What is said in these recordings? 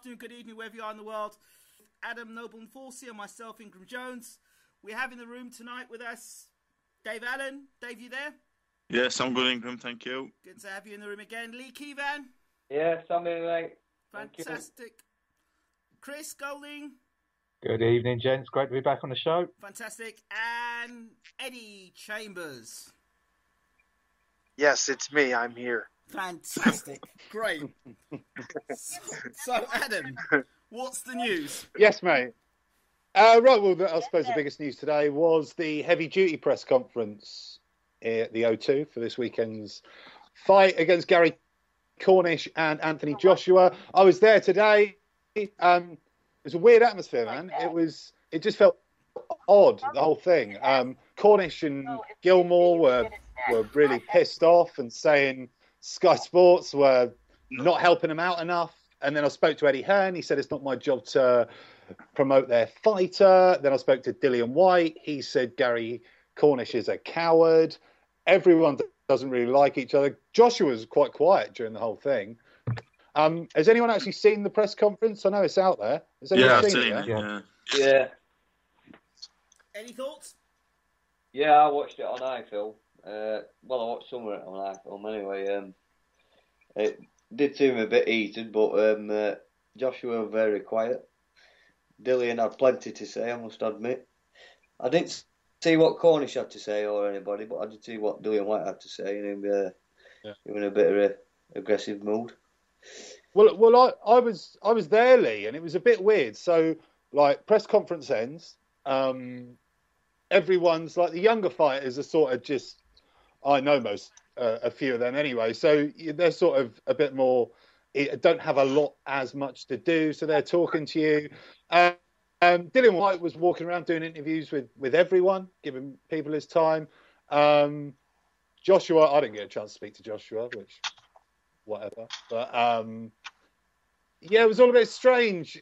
afternoon, good evening, wherever you are in the world. Adam Noble-Forsey and myself, Ingram Jones. We have in the room tonight with us Dave Allen. Dave, you there? Yes, I'm good, Ingram, thank you. Good to have you in the room again. Lee Keevan. Yes, I'm here, mate. Fantastic. Chris Golding. Good evening, gents. Great to be back on the show. Fantastic. And Eddie Chambers. Yes, it's me. I'm here. Fantastic. Great. So, Adam, what's the news? Yes, mate. Right, well, I suppose the biggest news today was the heavy-duty press conference at the O2 for this weekend's fight against Gary Cornish and Anthony Joshua. I was there today. It was a weird atmosphere, man. It just felt odd, the whole thing. Cornish and Gilmore were really pissed off and saying Sky Sports were not helping them out enough. And then I spoke to Eddie Hearn. He said it's not my job to promote their fighter. Then I spoke to Dillian Whyte. He said Gary Cornish is a coward. Everyone doesn't really like each other. Joshua was quite quiet during the whole thing. Has anyone actually seen the press conference? I know it's out there. Has anyone I've seen it. Yeah. Any thoughts? Yeah, I watched it on iFilm. I watched some of it on iFilm anyway. It did seem a bit heated, but Joshua was very quiet. Dillian had plenty to say, I must admit. I didn't see what Cornish had to say or anybody, but I did see what Dillian Whyte had to say, and he was in a bit of an aggressive mood. Well, I was there, Lee, and it was a bit weird. So, like, press conference ends. Everyone's like the younger fighters are sort of just. I know a few of them anyway, so they're sort of a bit more. Don't have as much to do, so they're talking to you. Dillian Whyte was walking around doing interviews with everyone, giving people his time. Joshua, I didn't get a chance to speak to Joshua, which whatever. But it was all a bit strange.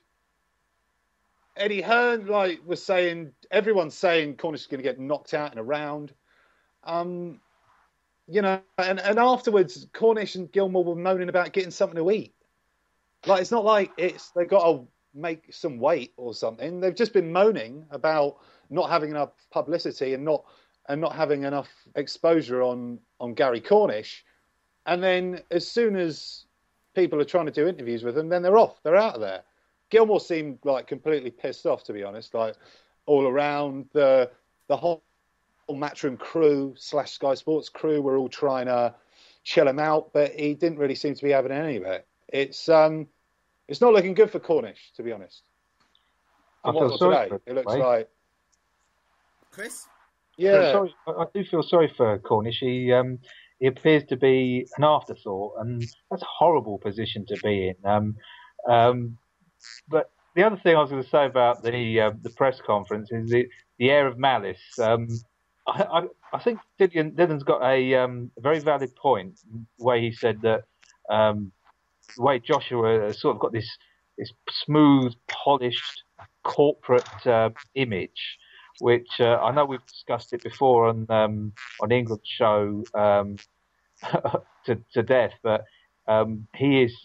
Eddie Hearn was saying, everyone's saying Cornish is going to get knocked out in a round. And afterwards, Cornish and Gilmore were moaning about getting something to eat. Like, it's not like they've got to make some weight or something. They've just been moaning about not having enough publicity and not having enough exposure on Gary Cornish. And then as soon as people are trying to do interviews with them, then they're off. They're out of there. Gilmore seemed like completely pissed off, to be honest. Like, all around the whole Matchroom crew / Sky Sports crew were all trying to chill him out, but he didn't really seem to be having any of it. It's not looking good for Cornish, to be honest. I feel sorry for it looks like. Chris? Yeah. I do feel sorry for Cornish. He appears to be an afterthought, and that's a horrible position to be in. But the other thing I was going to say about the press conference is the air of malice. I think Dillian's got a very valid point where he said that the way Joshua has sort of got this smooth, polished corporate image, which I know we've discussed it before on England's show to death, but he is.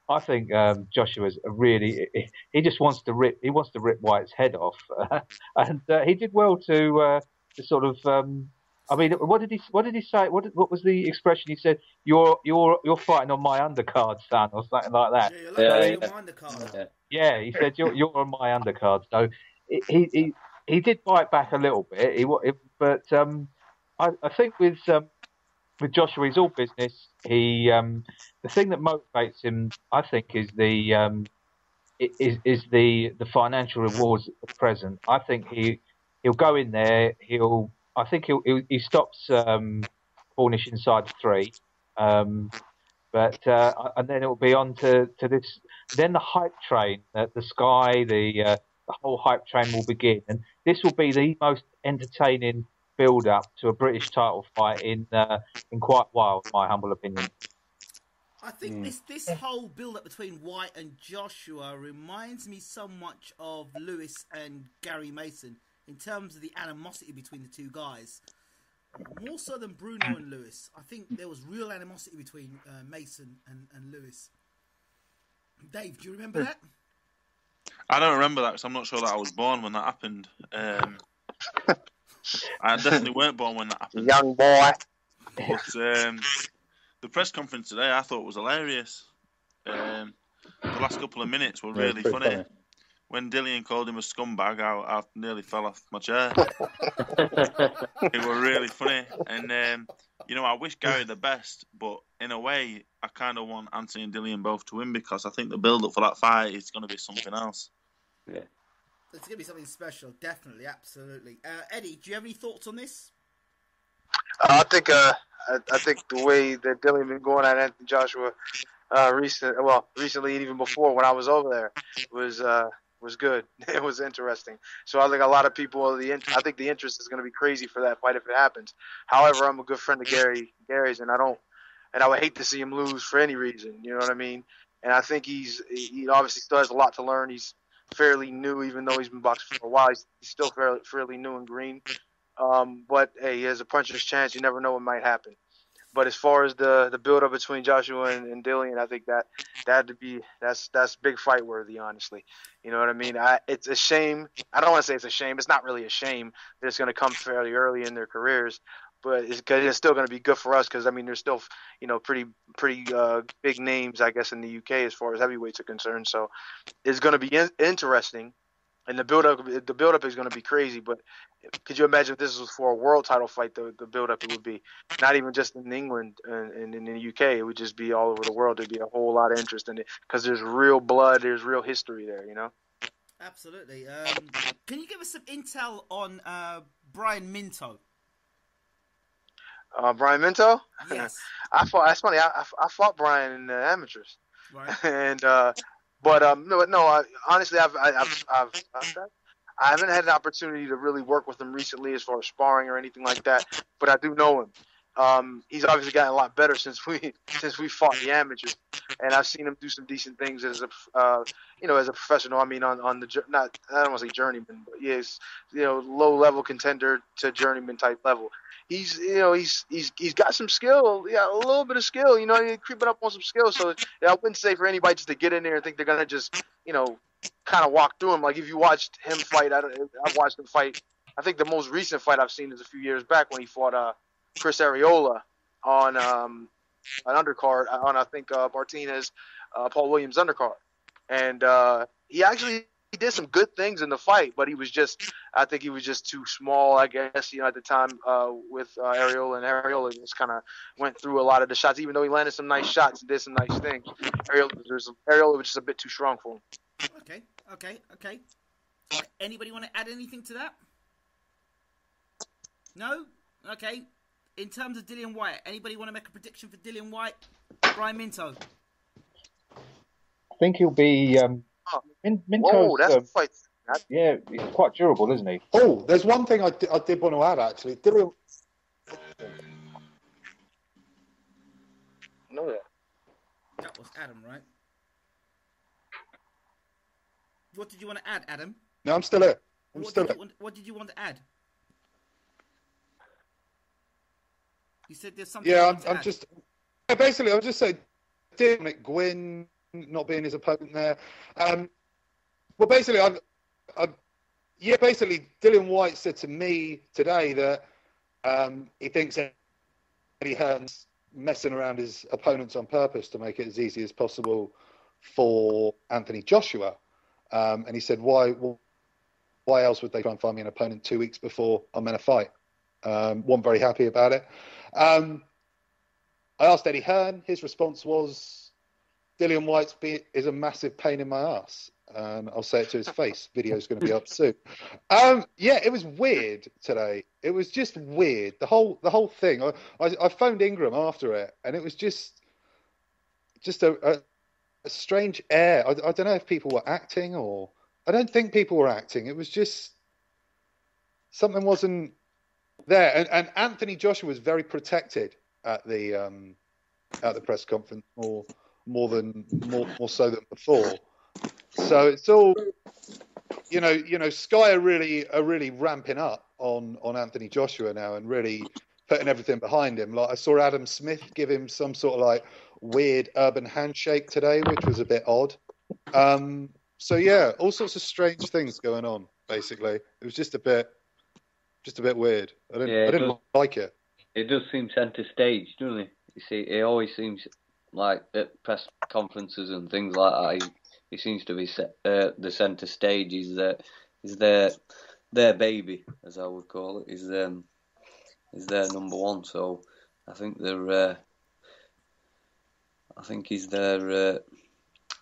I think Joshua's he just wants to rip. He wants to rip White's head off, and he did well to sort of. I mean, what did he say? What was the expression he said? You're fighting on my undercard, son, or something like that. Yeah, you're my undercard. Yeah, he said you're on my undercard. So he did bite back a little bit. But I think with Joshua, he's all business. The thing that motivates him, I think, is the financial rewards at present. I think he'll go in there. He stops Cornish inside the 3, but and then it will be on to this. Then the hype train, the Sky, the whole hype train will begin, and this will be the most entertaining build-up to a British title fight in quite a while, in my humble opinion. I think this whole build-up between Whyte and Joshua reminds me so much of Lewis and Gary Mason in terms of the animosity between the two guys. More so than Bruno and Lewis. I think there was real animosity between Mason and Lewis. Dave, do you remember that? I don't remember that because I'm not sure that I was born when that happened. I definitely weren't born when that happened. Young boy. But the press conference today, I thought was hilarious. The last couple of minutes were really funny. When Dillian called him a scumbag, I nearly fell off my chair. It were really funny. And, I wish Gary the best, but in a way, I kind of want Anthony and Dillian both to win because I think the build-up for that fight is going to be something else. Yeah. It's going to be something special, definitely, absolutely. Eddie, do you have any thoughts on this? I think the way that Dillian been going at Anthony Joshua recently and even before when I was over there was good. It was interesting. So I think a lot of people, I think the interest is going to be crazy for that fight if it happens. However, I'm a good friend of Gary's, and I would hate to see him lose for any reason. You know what I mean? And I think he obviously still has a lot to learn. He's fairly new, even though he's been boxing for a while. He's still fairly new and green. But hey, he has a puncher's chance. You never know what might happen. But as far as the build up between Joshua and Dillian, I think that's big fight worthy, honestly. You know what I mean? It's a shame. I don't want to say it's a shame. It's not really a shame that it's going to come fairly early in their careers, but it's still going to be good for us because I mean there's still pretty big names I guess in the UK as far as heavyweights are concerned. So it's going to be interesting. And the build-up is going to be crazy, but could you imagine if this was for a world title fight, the build-up it would be? Not even just in England and in the UK, it would just be all over the world. There'd be a whole lot of interest in it because there's real blood, there's real history there, Absolutely. Can you give us some intel on Brian Minto? Brian Minto? Yes. That's funny. I fought Brian in the amateurs. Right. And honestly, I haven't had an opportunity to really work with him recently as far as sparring or anything like that. But I do know him. He's obviously gotten a lot better since we fought the amateurs, and I've seen him do some decent things as a professional. I mean, on the I don't want to say journeyman, but yes, low level contender to journeyman type level. He's got some skill, a little bit of skill, he's creeping up on some skill. So I wouldn't say for anybody just to get in there and think they're gonna just, kind of walk through him. Like if you watched him fight, I've watched him fight. I think the most recent fight I've seen is a few years back when he fought Chris Arreola on an undercard on I think Martinez, Paul Williams undercard, and he did some good things in the fight, but I think he was just too small, I guess, at the time with Arreola, and Arreola just kind of went through a lot of the shots, even though he landed some nice shots and did some nice things. Arreola was just a bit too strong for him. Okay. Anybody want to add anything to that? No? Okay. In terms of Dillian Whyte, anybody want to make a prediction for Dillian Whyte? Brian Minto? I think he'll be... Minto's, that's a fight. Yeah, he's quite durable, isn't he? Oh, there's one thing I did want to add, actually. Dillian... No, that was Adam, right? What did you want to add, Adam? No, I'm still here. What did you want to add? You said there's something. Yeah, I'm just... Basically, I'm just saying, Dominic Gwynn not being his opponent there. Well, basically, Dillian Whyte said to me today that he thinks Eddie Hearn's messing around his opponents on purpose to make it as easy as possible for Anthony Joshua. And he said, why else would they try and find me an opponent 2 weeks before I'm in a fight? Wasn't very happy about it. I asked Eddie Hearn. His response was, Dillian Whyte is a massive pain in my ass. I'll say it to his face. Video's going to be up soon. Yeah, it was weird today. It was just weird. The whole thing. I phoned Ingram after it, and it was just a strange air. I don't know if people were acting or... I don't think people were acting. It was just... something wasn't there. And Anthony Joshua was very protected at the press conference, more so than before. So it's all, Sky are really ramping up on Anthony Joshua now and really putting everything behind him. Like I saw Adam Smith give him some sort of like weird urban handshake today, which was a bit odd. So yeah, all sorts of strange things going on. Basically, it was just a bit weird. I didn't like it. It does seem centre stage, doesn't it? You see, it always seems like at press conferences and things like that. He seems to be the centre stage. Is their baby, as I would call it, is their number one. So I think he's their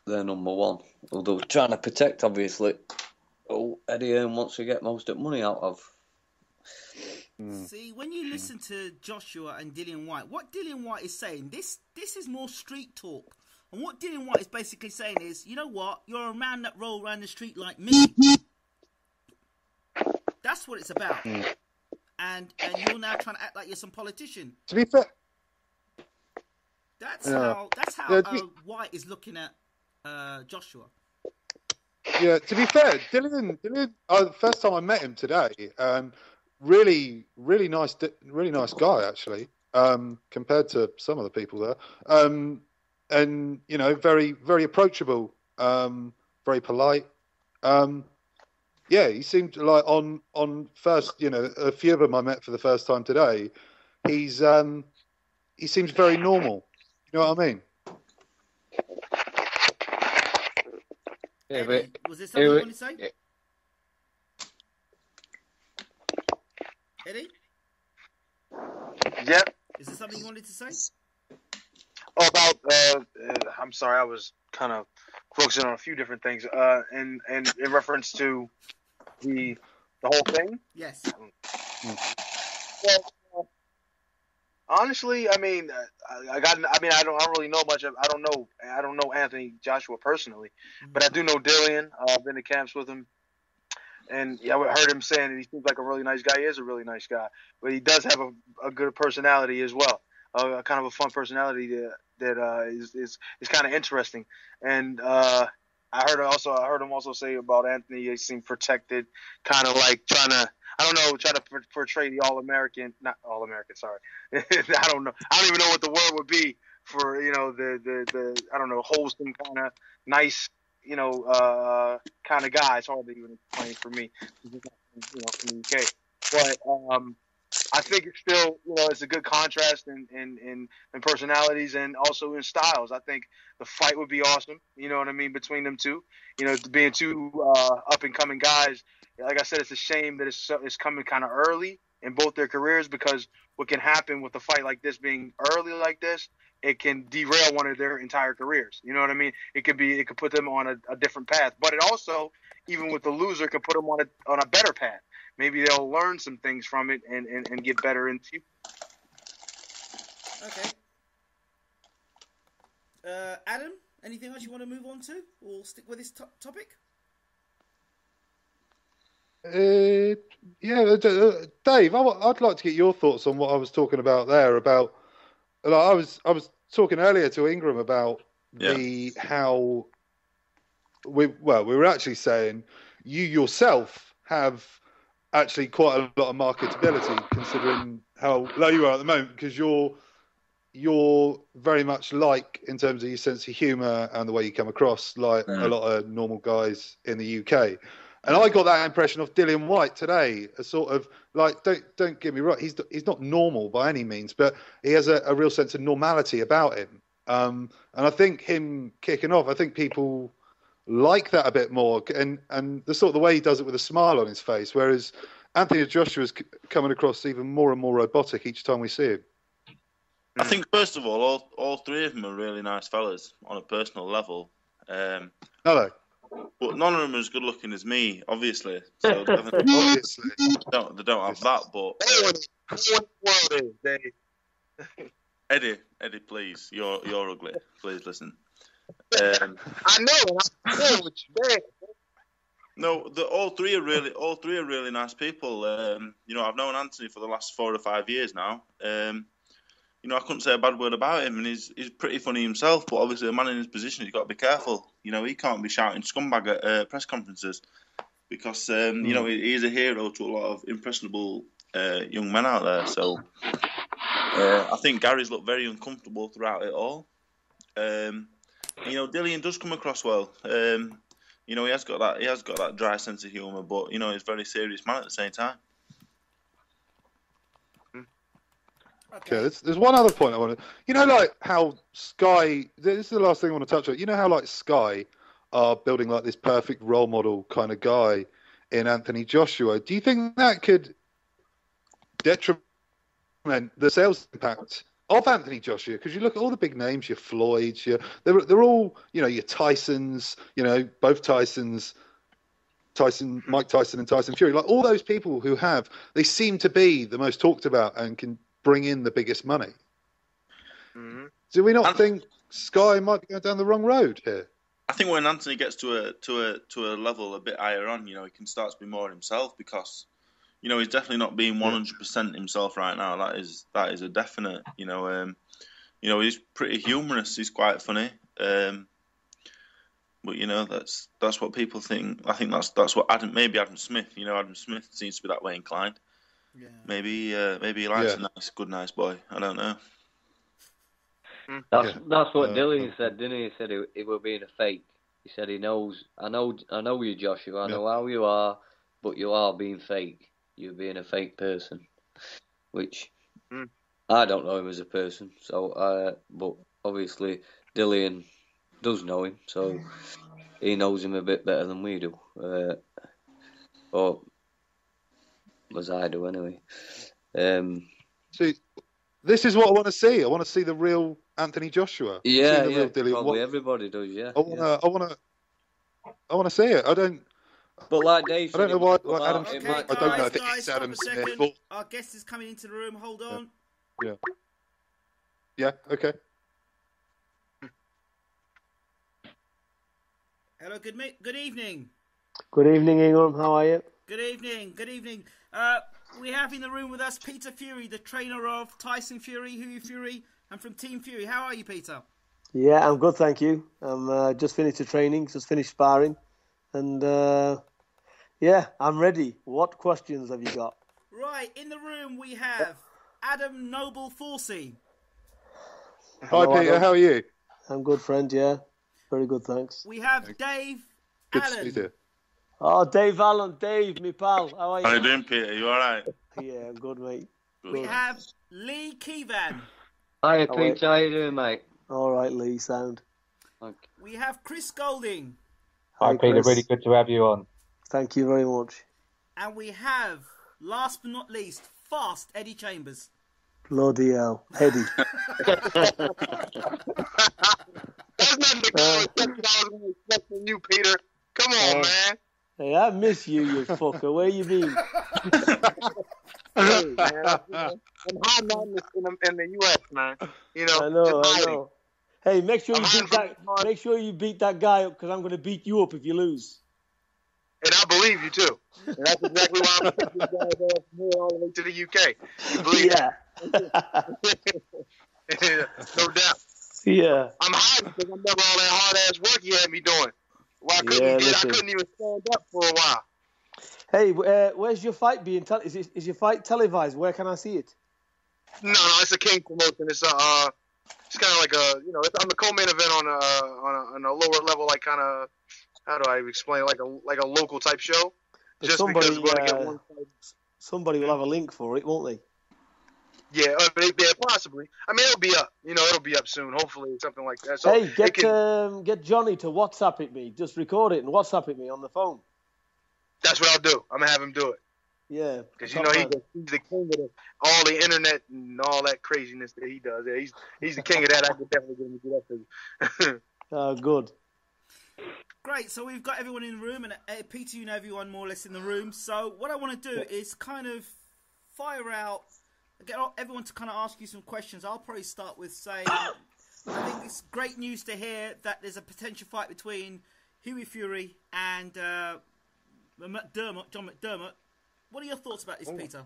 number one. Although trying to protect, obviously, Eddie Hearn wants to get most of the money out of. See, when you listen to Joshua and Dillian Whyte, what Dillian Whyte is saying, this is more street talk. And what Dillian Whyte is basically saying is, you know what? You're a man that roll around the street like me. That's what it's about. And you're now trying to act like you're some politician. To be fair, that's how Whyte is looking at Joshua. Yeah, to be fair, Dillian, first time I met him today, really nice guy actually, compared to some of the people there, and you know, very very approachable, very polite. Yeah, he seemed like on first, you know, a few of them I met for the first time today. He seems very normal. You know what I mean? Yeah, Eddie, was there something you wanted to say? Yeah. Eddie? Yep. Is there something you wanted to say? Oh, about I'm sorry, I was kind of focusing on a few different things. And in reference to the whole thing. Yes. Well, honestly, I mean, I don't really know much of. I don't know Anthony Joshua personally, but I do know Dillian. I've been to camps with him. And yeah, I heard him saying that he seems like a really nice guy. He is a really nice guy, but he does have a good personality as well. Kind of a fun personality that is kind of interesting. And I heard him also say about Anthony. He seemed protected, kind of like trying to portray the not All-American. Sorry, I don't know. I don't even know what the word would be for, you know, the I don't know, wholesome kind of nice, you know, kind of guy. It's hard to even explain for me, you know, from the UK. But I think it's still, you know, it's a good contrast in personalities and also in styles. I think the fight would be awesome, you know what I mean, between them two. You know, being two up and coming guys. Like I said, it's a shame that it's coming kind of early in both their careers, because what can happen with a fight like this being early like this, it can derail one of their entire careers. You know what I mean? It could put them on a different path, but it also, even with the loser, could put them on a better path. Maybe they'll learn some things from it and get better in the future. Okay. Adam, anything else you want to move on to, or stick with this topic? Yeah, Dave, I'd like to get your thoughts on what I was talking about there. About, like, I was talking earlier to Ingram about how we were actually saying you yourself have actually quite a lot of marketability, considering how low you are at the moment, because you're very much like, in terms of your sense of humour and the way you come across, like a lot of normal guys in the UK. And I got that impression of Dillian Whyte today, a sort of, like, don't get me wrong, he's not normal by any means, but he has a real sense of normality about him. And I think him kicking off, I think people like that a bit more, and the way he does it with a smile on his face, whereas Anthony Joshua's coming across even more and more robotic each time we see him. I think, first of all three of them are really nice fellas on a personal level. Hello. But none of them are as good looking as me, obviously. So obviously. They don't have that, but Eddie, please, you're ugly. Please listen. I know what you mean. No, all three are really nice people. You know, I've known Anthony for the last 4 or 5 years now. You know, I couldn't say a bad word about him, and he's pretty funny himself. But obviously, a man in his position, he's got to be careful. You know, he can't be shouting scumbag at press conferences, because you know, he is a hero to a lot of impressionable young men out there. So I think Gary's looked very uncomfortable throughout it all. Dillian does come across well. He has got that dry sense of humour, but he's a very serious man at the same time. Okay, there's one other point I want to... like how Sky... This is the last thing I want to touch on. You know how, like, Sky are building, like, this perfect role model kind of guy in Anthony Joshua. Do you think that could detriment the sales impact of Anthony Joshua? Because you look at all the big names, your Floyds, they're all, your Tysons, both Tysons... Mike Tyson and Tyson Fury, like all those people they seem to be the most talked about and can bring in the biggest money. Mm-hmm. Do we not think Sky might be going down the wrong road here? I think when Anthony gets to a level a bit higher on, he can start to be more himself because, he's definitely not being 100% himself right now. That is a definite. He's pretty humorous. He's quite funny. But that's what people think. I think that's what Adam Smith. Adam Smith seems to be that way inclined. Yeah. Maybe he likes a nice boy. I don't know. That's what Dillian said, didn't he? He said he was being a fake. He said he knows. I know you, Joshua. I know how you are, but you are being fake. You're being a fake person, which I don't know him as a person. So, but obviously Dillian does know him, so he knows him a bit better than we do, or as I do anyway. See, this is what I want to see. I want to see the real Anthony Joshua. Yeah, the real Dillian. probably everybody does. Yeah, I want to see it. I don't. But like Dave, I don't know why Adam. Okay, I don't know if guys, it's Adam stop a Smith. second. Our guest is coming into the room. Hold on. Yeah. Okay. Hello. Good evening. Good evening, Ingram. How are you? Good evening. Good evening. We have in the room with us Peter Fury, the trainer of Tyson Fury, Hughie Fury, and from Team Fury. How are you, Peter? Yeah, I'm good, thank you. I'm just finished the training, just finished sparring, and I'm ready. What questions have you got? Right, in the room we have Adam Noble Forsey. Hi, Peter. How are you? I'm good, friend. Yeah, very good, thanks. We have Dave Good Allen. to see you. Oh, Dave Allen, Dave, me pal. How are you? How you doing, Peter? You all right? Yeah, I'm good, mate. We have Lee Keevan. Hi, Peter. How you doing, mate? All right, Lee, sound. Okay. We have Chris Golding. Hi, Peter. Chris. Really good to have you on. Thank you very much. And we have, last but not least, Fast Eddie Chambers. Bloody hell, Eddie. There's nothing to go except what I was going to expect from you, Peter. Come on, man. Hey, I miss you, you fucker. Where you been? Hey, man. I'm hiding out in the U.S., man. I know. Hey, make sure you beat that guy up because I'm going to beat you up if you lose. And I believe you, too. And that's exactly why I'm taking this guy from here all the way to the UK. You believe that? No doubt. Yeah. I'm hiding because I remember all that hard-ass work you had me doing. Well, I couldn't even stand up for a while. Hey, where's your fight being? Is your fight televised? Where can I see it? No, it's a King promotion. It's kind of like I'm the co-main event on a lower level, like kind of, how do I explain it? like a local type show. But just because we're gonna get one fight. Somebody will have a link for it, won't they? Yeah, possibly. I mean, it'll be up. It'll be up soon. Hopefully, something like that. So hey, get Johnny to WhatsApp it me. Just record it and WhatsApp it me on the phone. That's what I'll do. I'm gonna have him do it. Yeah. Because he's the king of all the internet and all that craziness that he does. Yeah, he's the king of that. I could definitely get him to do that. Good. Great, so we've got everyone in the room, and Peter, you know everyone more or less in the room. So what I want to do is kind of fire out, get everyone to kind of ask you some questions. I'll probably start with saying, I think it's great news to hear that there's a potential fight between Hughie Fury and John McDermott. What are your thoughts about this, Peter?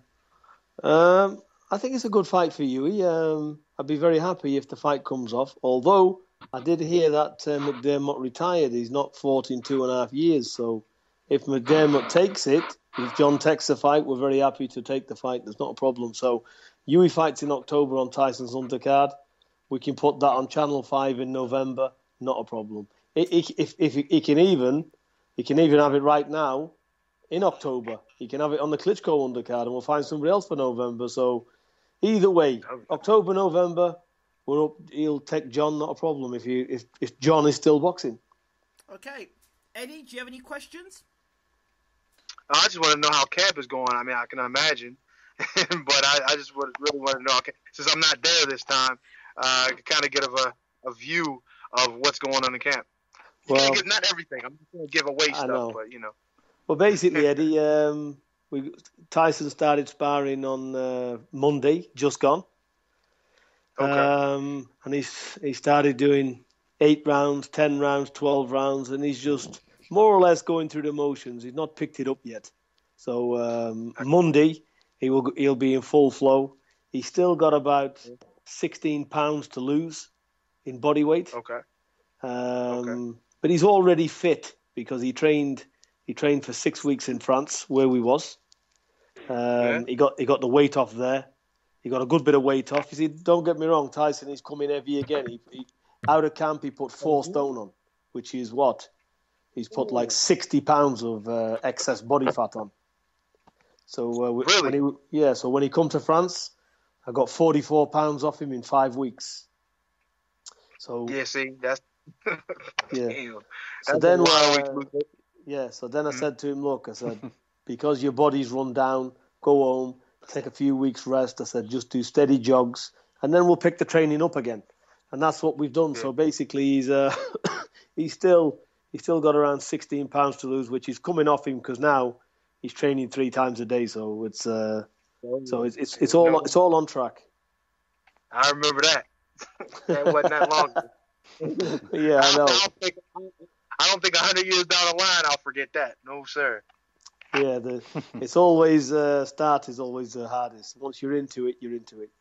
I think it's a good fight for Hughie. I'd be very happy if the fight comes off, although I did hear that McDermott retired. He's not fought in 2.5 years. So if McDermott takes it, if John takes the fight, we're very happy to take the fight. There's not a problem. So Hughie fights in October on Tyson's undercard. We can put that on Channel 5 in November. not a problem. If he can even have it right now in October. He can have it on the Klitschko undercard, and we'll find somebody else for November. So either way, October, November, we're up. He'll take John, not a problem. If John is still boxing. Okay, Eddie, do you have any questions? I just want to know how camp is going. I mean, I can imagine, but I just really want to know, since I'm not there this time, kind of get a view of what's going on in camp. Well, not everything. I'm not going to give away stuff, but Well, basically, Eddie, Tyson started sparring on Monday, just gone. Okay. And he started doing 8 rounds, 10 rounds, 12 rounds, and he's just more or less going through the motions. He's not picked it up yet. So Monday he'll be in full flow. He's still got about 16 pounds to lose in body weight. Okay. But he's already fit because he trained for 6 weeks in France where we was. He got the weight off there. He got a good bit of weight off. You see, don't get me wrong, Tyson is coming heavy again. He out of camp he put 4 stone on, which is what? He's put like 60 pounds of excess body fat on. So really? So when he come to France, I got 44 pounds off him in 5 weeks. So see, that's yeah. So then I said to him, look, I said, because your body's run down, go home, take a few weeks rest. I said, just do steady jogs, and then we'll pick the training up again. And that's what we've done. Yeah. So basically, he's still got around 16 pounds to lose, which is coming off him because now he's training 3 times a day. So it's all on track. I remember that. That wasn't that long ago. Yeah, I know. I don't think 100 years down the line I'll forget that. No, sir. Yeah, it's always start is always the hardest. Once you're into it, you're into it.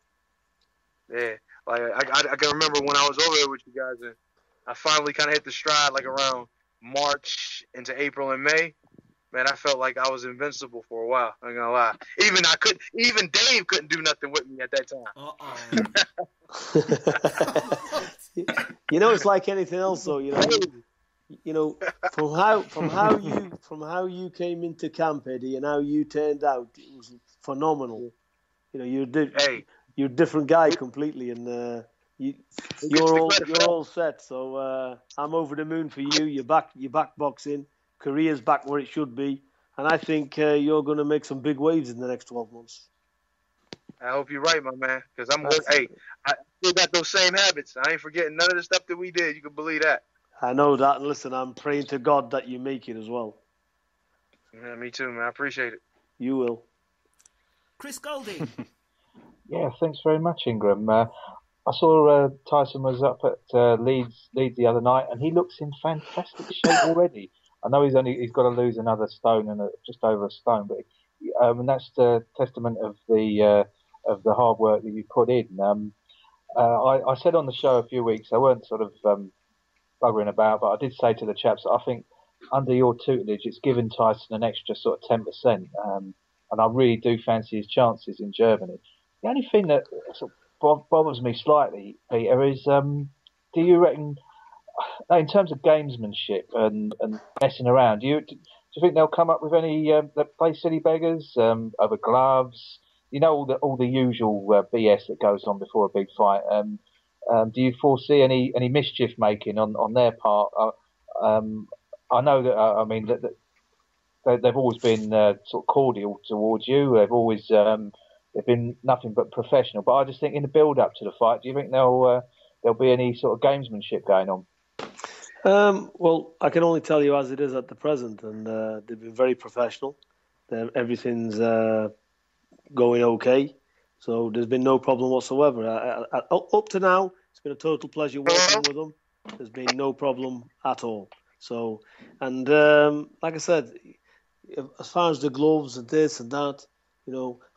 Yeah, like I can remember when I was over there with you guys, and I finally kind of hit the stride like around March into April and May. Man, I felt like I was invincible for a while. I'm gonna lie. Even Dave couldn't do nothing with me at that time. It's like anything else, though. From how you came into camp, Eddie, and how you turned out, it was phenomenal. You're a different guy completely, and you're all set. So I'm over the moon for you. You're back boxing. Career's back where it should be, and I think you're going to make some big waves in the next 12 months. I hope you're right, my man, because I still got those same habits. I ain't forgetting none of the stuff that we did. You can believe that. I know that, and listen, I'm praying to God that you make it as well. Yeah, me too, man. I appreciate it. You will. Chris Golding. Yeah, thanks very much, Ingram. I saw Tyson was up at Leeds the other night, and he looks in fantastic shape already. I know he's got to lose another stone and just over a stone, but and that's the testament of the hard work that you put in. I said on the show a few weeks, I weren't sort of buggering about, but I did say to the chaps, I think under your tutelage, it's given Tyson an extra sort of 10%, and I really do fancy his chances in Germany. The only thing that sort of bothers me slightly, Peter, is do you reckon, in terms of gamesmanship and messing around, do you think they'll come up with any that play silly beggars over gloves? All the usual BS that goes on before a big fight. Do you foresee any mischief making on their part? I know that that they've always been sort of cordial towards you. They've been nothing but professional. But I just think in the build up to the fight, do you think there'll be any sort of gamesmanship going on? Well, I can only tell you as it is at the present, and they've been very professional. Everything's going okay, so there's been no problem whatsoever. Up to now, it's been a total pleasure working with them. There's been no problem at all. So, and like I said, as far as the gloves and this and that,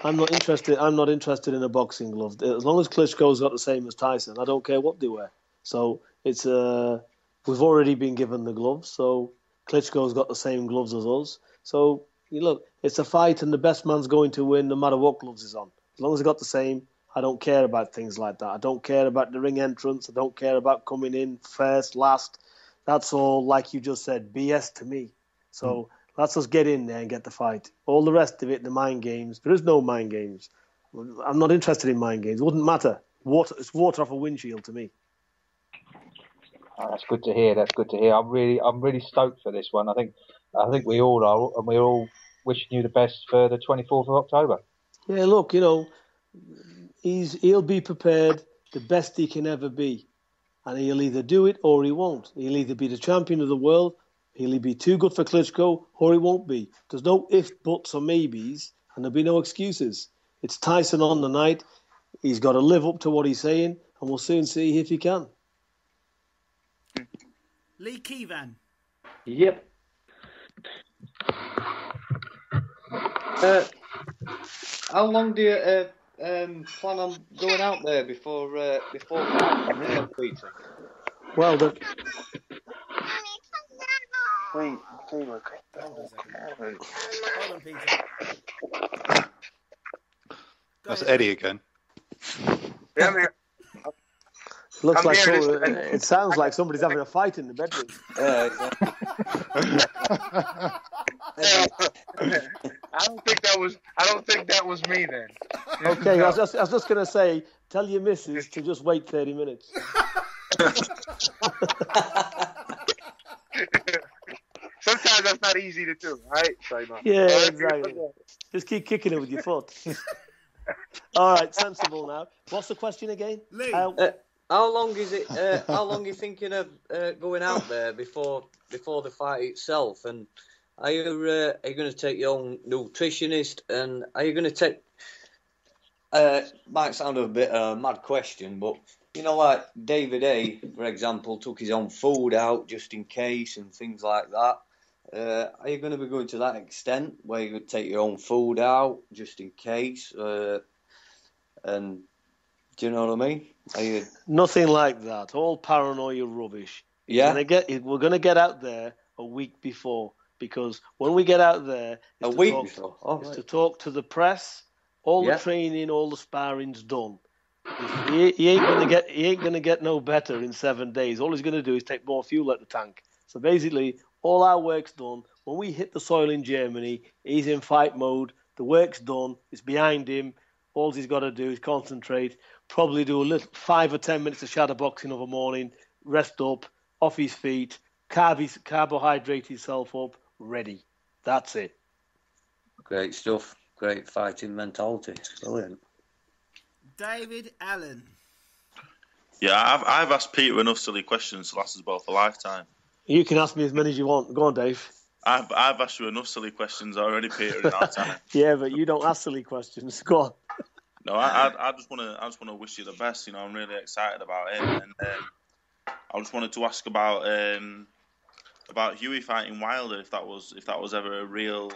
I'm not interested. I'm not interested in a boxing glove. As long as Klitschko's got the same as Tyson, I don't care what they wear. So it's we've already been given the gloves, so Klitschko's got the same gloves as us. So look, it's a fight, and the best man's going to win no matter what gloves he's on. As long as he got the same, I don't care about things like that. I don't care about the ring entrance. I don't care about coming in first, last. That's all, like you just said, BS to me. So let's just get in there and get the fight. All the rest of it, the mind games. There is no mind games. I'm not interested in mind games. It wouldn't matter. It's water off a windshield to me. Oh, that's good to hear. That's good to hear. I'm really stoked for this one. I think we all are, and we're all wishing you the best for the 24th of October. Yeah, look, he'll be prepared the best he can ever be, and he'll either do it or he won't. He'll either be the champion of the world, he'll be too good for Klitschko, or he won't be. There's no ifs, buts, or maybes, and there'll be no excuses. It's Tyson on the night. He's got to live up to what he's saying, and we'll soon see if he can. Lee Keevan. Yep. How long do you plan on going out there before Peter? Well, Wait, Hold on, Peter. That's Eddie again. yeah, man. looks I'm like here it sounds like somebody's having a fight in the bedroom. Yeah, exactly. I don't think that was me then. Okay, I was just going to say, tell your missus to just wait 30 minutes. Sometimes that's not easy to do, right? Sorry, no. Yeah, exactly. Just keep kicking it with your foot. All right, sensible now. What's the question again? Lee. How long is it? How long are you thinking of going out there before the fight itself? And are you going to take your own nutritionist? And are you going to take? Might sound a bit mad question, but like David A, for example, took his own food out just in case and things like that. Are you going to be going to that extent where you're going to take your own food out just in case? And do you know what I mean? Are you... Nothing like that. All paranoia rubbish. Yeah. We're going to get out there a week before, because when we get out there, to talk to the press, all the training, all the sparring's done. He ain't gonna get no better in 7 days. All he's gonna do is take more fuel at the tank. So basically, all our work's done. When we hit the soil in Germany, he's in fight mode. The work's done. It's behind him. All he's got to do is concentrate. Probably do a little 5 or 10 minutes of shadow boxing of a morning. Rest up, off his feet, carbohydrate himself up, ready. That's it. Great stuff. Great fighting mentality. Brilliant. David Allen. Yeah, I've asked Peter enough silly questions to last us both a lifetime. You can ask me as many as you want. Go on, Dave. I've asked you enough silly questions already, Peter, in our time. Yeah, but you don't ask silly questions. Go on. No, I just want to wish you the best. I'm really excited about it, and I just wanted to ask about Hughie fighting Wilder, if that was ever a real.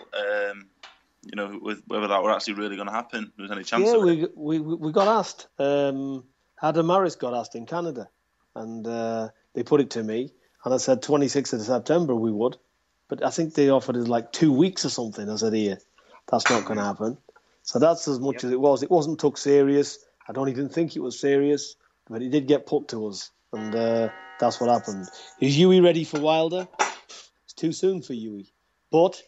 Whether that were actually really going to happen. There was any chance of it? we got asked. Adam Maris got asked in Canada, and they put it to me, and I said 26th of September we would, but I think they offered it like 2 weeks or something. I said, here, that's not going to happen. So that's as much as it was. It wasn't took serious. I don't even think it was serious, but it did get put to us, and that's what happened. Is Hughie ready for Wilder? It's too soon for Hughie, but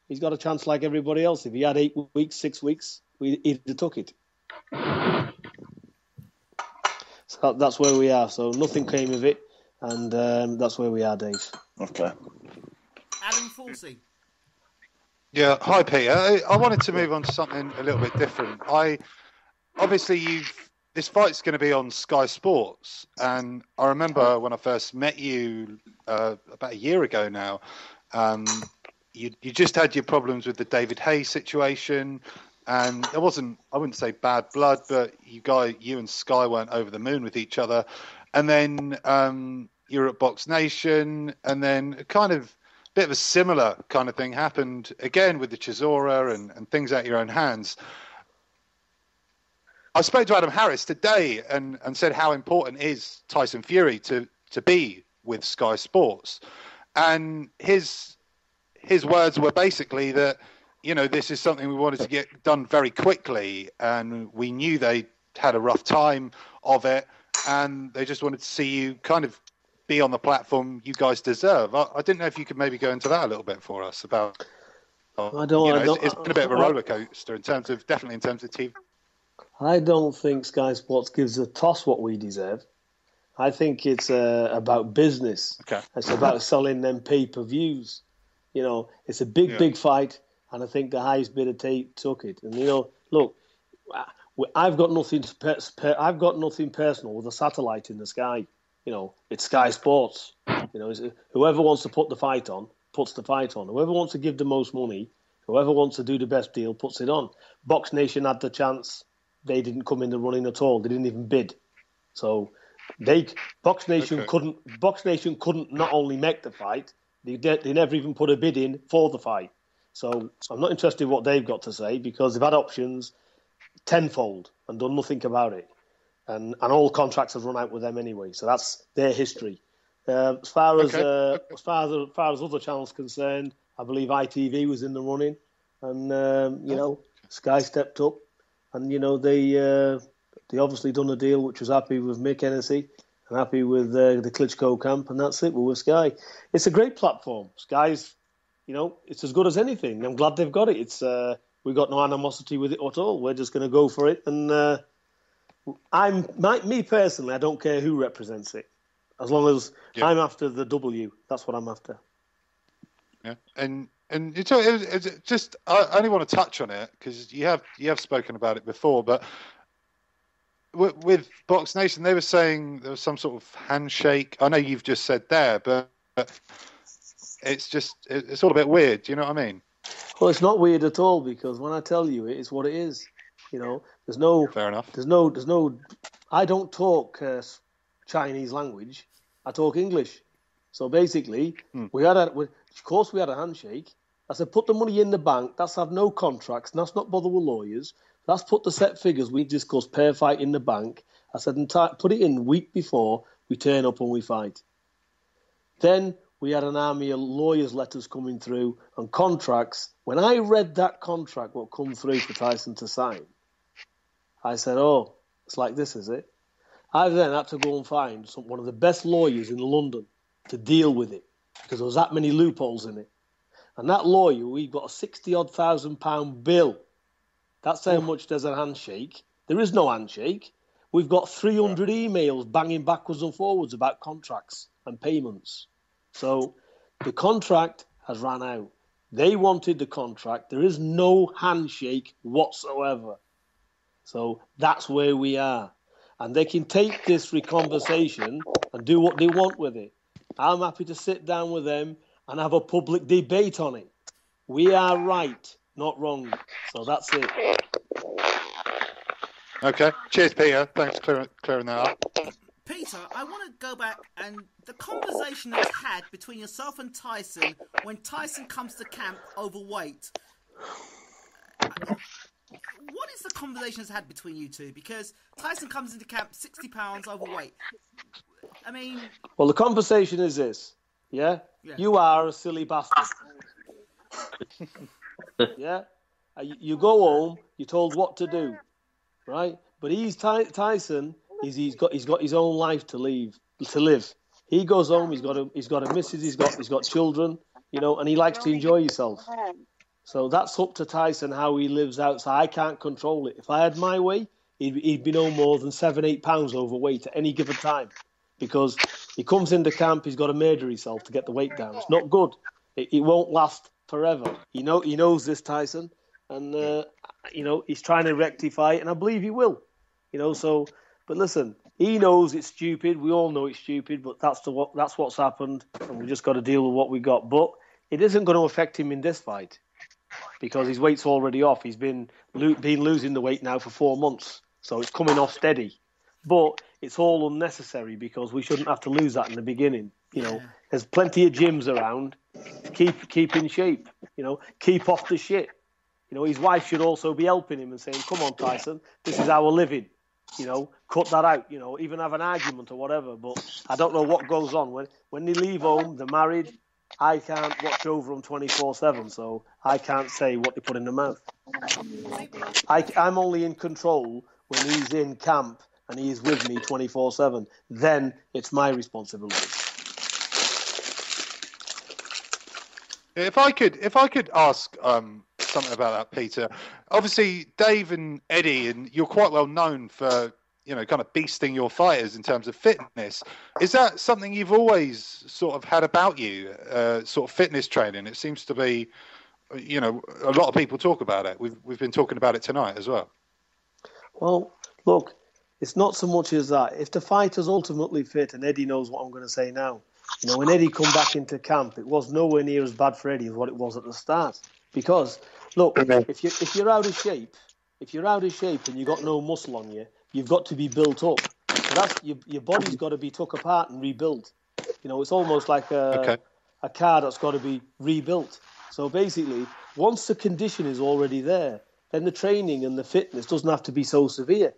he's got a chance like everybody else. If he had 8 weeks, 6 weeks, he'd have took it. So that's where we are. So nothing came of it, and that's where we are, Dave. Okay. Adam Forsey. Yeah, hi Peter. I wanted to move on to something a little bit different. This fight's going to be on Sky Sports, and I remember when I first met you about a year ago now. You just had your problems with the David Haye situation, and I wouldn't say bad blood, but you and Sky weren't over the moon with each other. And then you were at Box Nation, and then a kind of bit of a similar kind of thing happened again with the Chisora and things out your own hands. I spoke to Adam Harris today and said how important is Tyson Fury to be with Sky Sports, and his words were basically that, this is something we wanted to get done very quickly, and we knew they had a rough time of it, and they just wanted to see you kind of be on the platform you guys deserve. I didn't know if you could maybe go into that a little bit for us about. It's been a bit of a roller coaster definitely in terms of TV. I don't think Sky Sports gives a toss what we deserve. I think it's about business. Okay. It's about selling them pay-per-views. It's a big fight, and I think the highest bidder took it. And look, I've got nothing personal with a satellite in the sky. It's Sky Sports. Whoever wants to put the fight on, puts the fight on. Whoever wants to give the most money, whoever wants to do the best deal, puts it on. Box Nation had the chance. They didn't come in the running at all. They didn't even bid. So Box Nation couldn't not only make the fight, they never even put a bid in for the fight. So I'm not interested in what they've got to say, because they've had options tenfold and done nothing about it. And all contracts have run out with them anyway. So that's their history. As far as other channels concerned, I believe ITV was in the running, and Sky stepped up, and they obviously done a deal which was happy with Mick Hennessy and happy with the Klitschko camp, and that's it. We're with Sky. It's a great platform. Sky's, it's as good as anything. I'm glad they've got it. It's we've got no animosity with it at all. We're just going to go for it, and me personally, I don't care who represents it. As long as I'm after the W, that's what I'm after. Yeah, and it's just I only want to touch on it because you have spoken about it before, but with Box Nation, they were saying there was some sort of handshake. I know you've just said there, but it's all a bit weird. Do you know what I mean? Well, it's not weird at all, because when I tell you it's what it is. There's no. Fair enough. There's no. I don't talk Chinese language. I talk English. So basically, we had a handshake. I said, put the money in the bank. That's have no contracts. That's not bother with lawyers. That's put the set figures we discussed per fight in the bank. I said, and put it in week before we turn up and we fight. Then we had an army of lawyers' letters coming through and contracts. When I read that contract, what come through for Tyson to sign, I said, oh, it's like this, is it? I then had to go and find one of the best lawyers in London to deal with it, because there was that many loopholes in it. And that lawyer, we got a £60,000 bill. That's how much there's a handshake. There is no handshake. We've got 300 emails banging backwards and forwards about contracts and payments. So the contract has run out. They wanted the contract. There is no handshake whatsoever. So that's where we are. And they can take this conversation and do what they want with it. I'm happy to sit down with them and have a public debate on it. We are right, not wrong. So that's it. Okay. Cheers, Peter. Thanks for clearing that up. Peter, I want to go back and the conversation that's had between yourself and Tyson when Tyson comes to camp overweight. What is the conversation that's had between you two? Because Tyson comes into camp 60 pounds overweight. I mean... Well, the conversation is this, yeah? You are a silly bastard. Yeah? You go home, you're told what to do, right? But Tyson... He's got his own life to live. He goes home. He's got a missus. He's got children. And he likes to enjoy himself. So that's up to Tyson how he lives outside. I can't control it. If I had my way, he'd be no more than 7-8 pounds overweight at any given time, because he comes into camp. He's got to murder himself to get the weight down. It's not good. It won't last forever. He knows this, Tyson, and he's trying to rectify it, and I believe he will. So. But listen, he knows it's stupid. We all know it's stupid, but that's what's happened, and we just got to deal with what we got. But it isn't going to affect him in this fight, because his weight's already off. He's been losing the weight now for 4 months, so it's coming off steady. But it's all unnecessary, because we shouldn't have to lose that in the beginning. There's plenty of gyms around to keep in shape. Keep off the shit. His wife should also be helping him and saying, "Come on, Tyson, this is our living. Cut that out, even have an argument or whatever." But I don't know what goes on. When they leave home, they're married. I can't watch over them 24/7, so I can't say what they put in their mouth. I'm only in control when he's in camp and he is with me 24/7. Then it's my responsibility. If I could ask something about that, Peter. Obviously, Dave and Eddie, and you're quite well known for kind of beasting your fighters in terms of fitness. Is that something you've always sort of had about you, sort of fitness training? It seems to be, a lot of people talk about it. We've been talking about it tonight as well. Well, look, it's not so much as that. If the fighter's ultimately fit, and Eddie knows what I'm going to say now, when Eddie come back into camp, it was nowhere near as bad for Eddie as what it was at the start. Because, look, if you're out of shape, and you've got no muscle on you, you've got to be built up. So that's your body's got to be took apart and rebuilt. It's almost like a car that's got to be rebuilt. So basically, once the condition is already there, then the training and the fitness doesn't have to be so severe,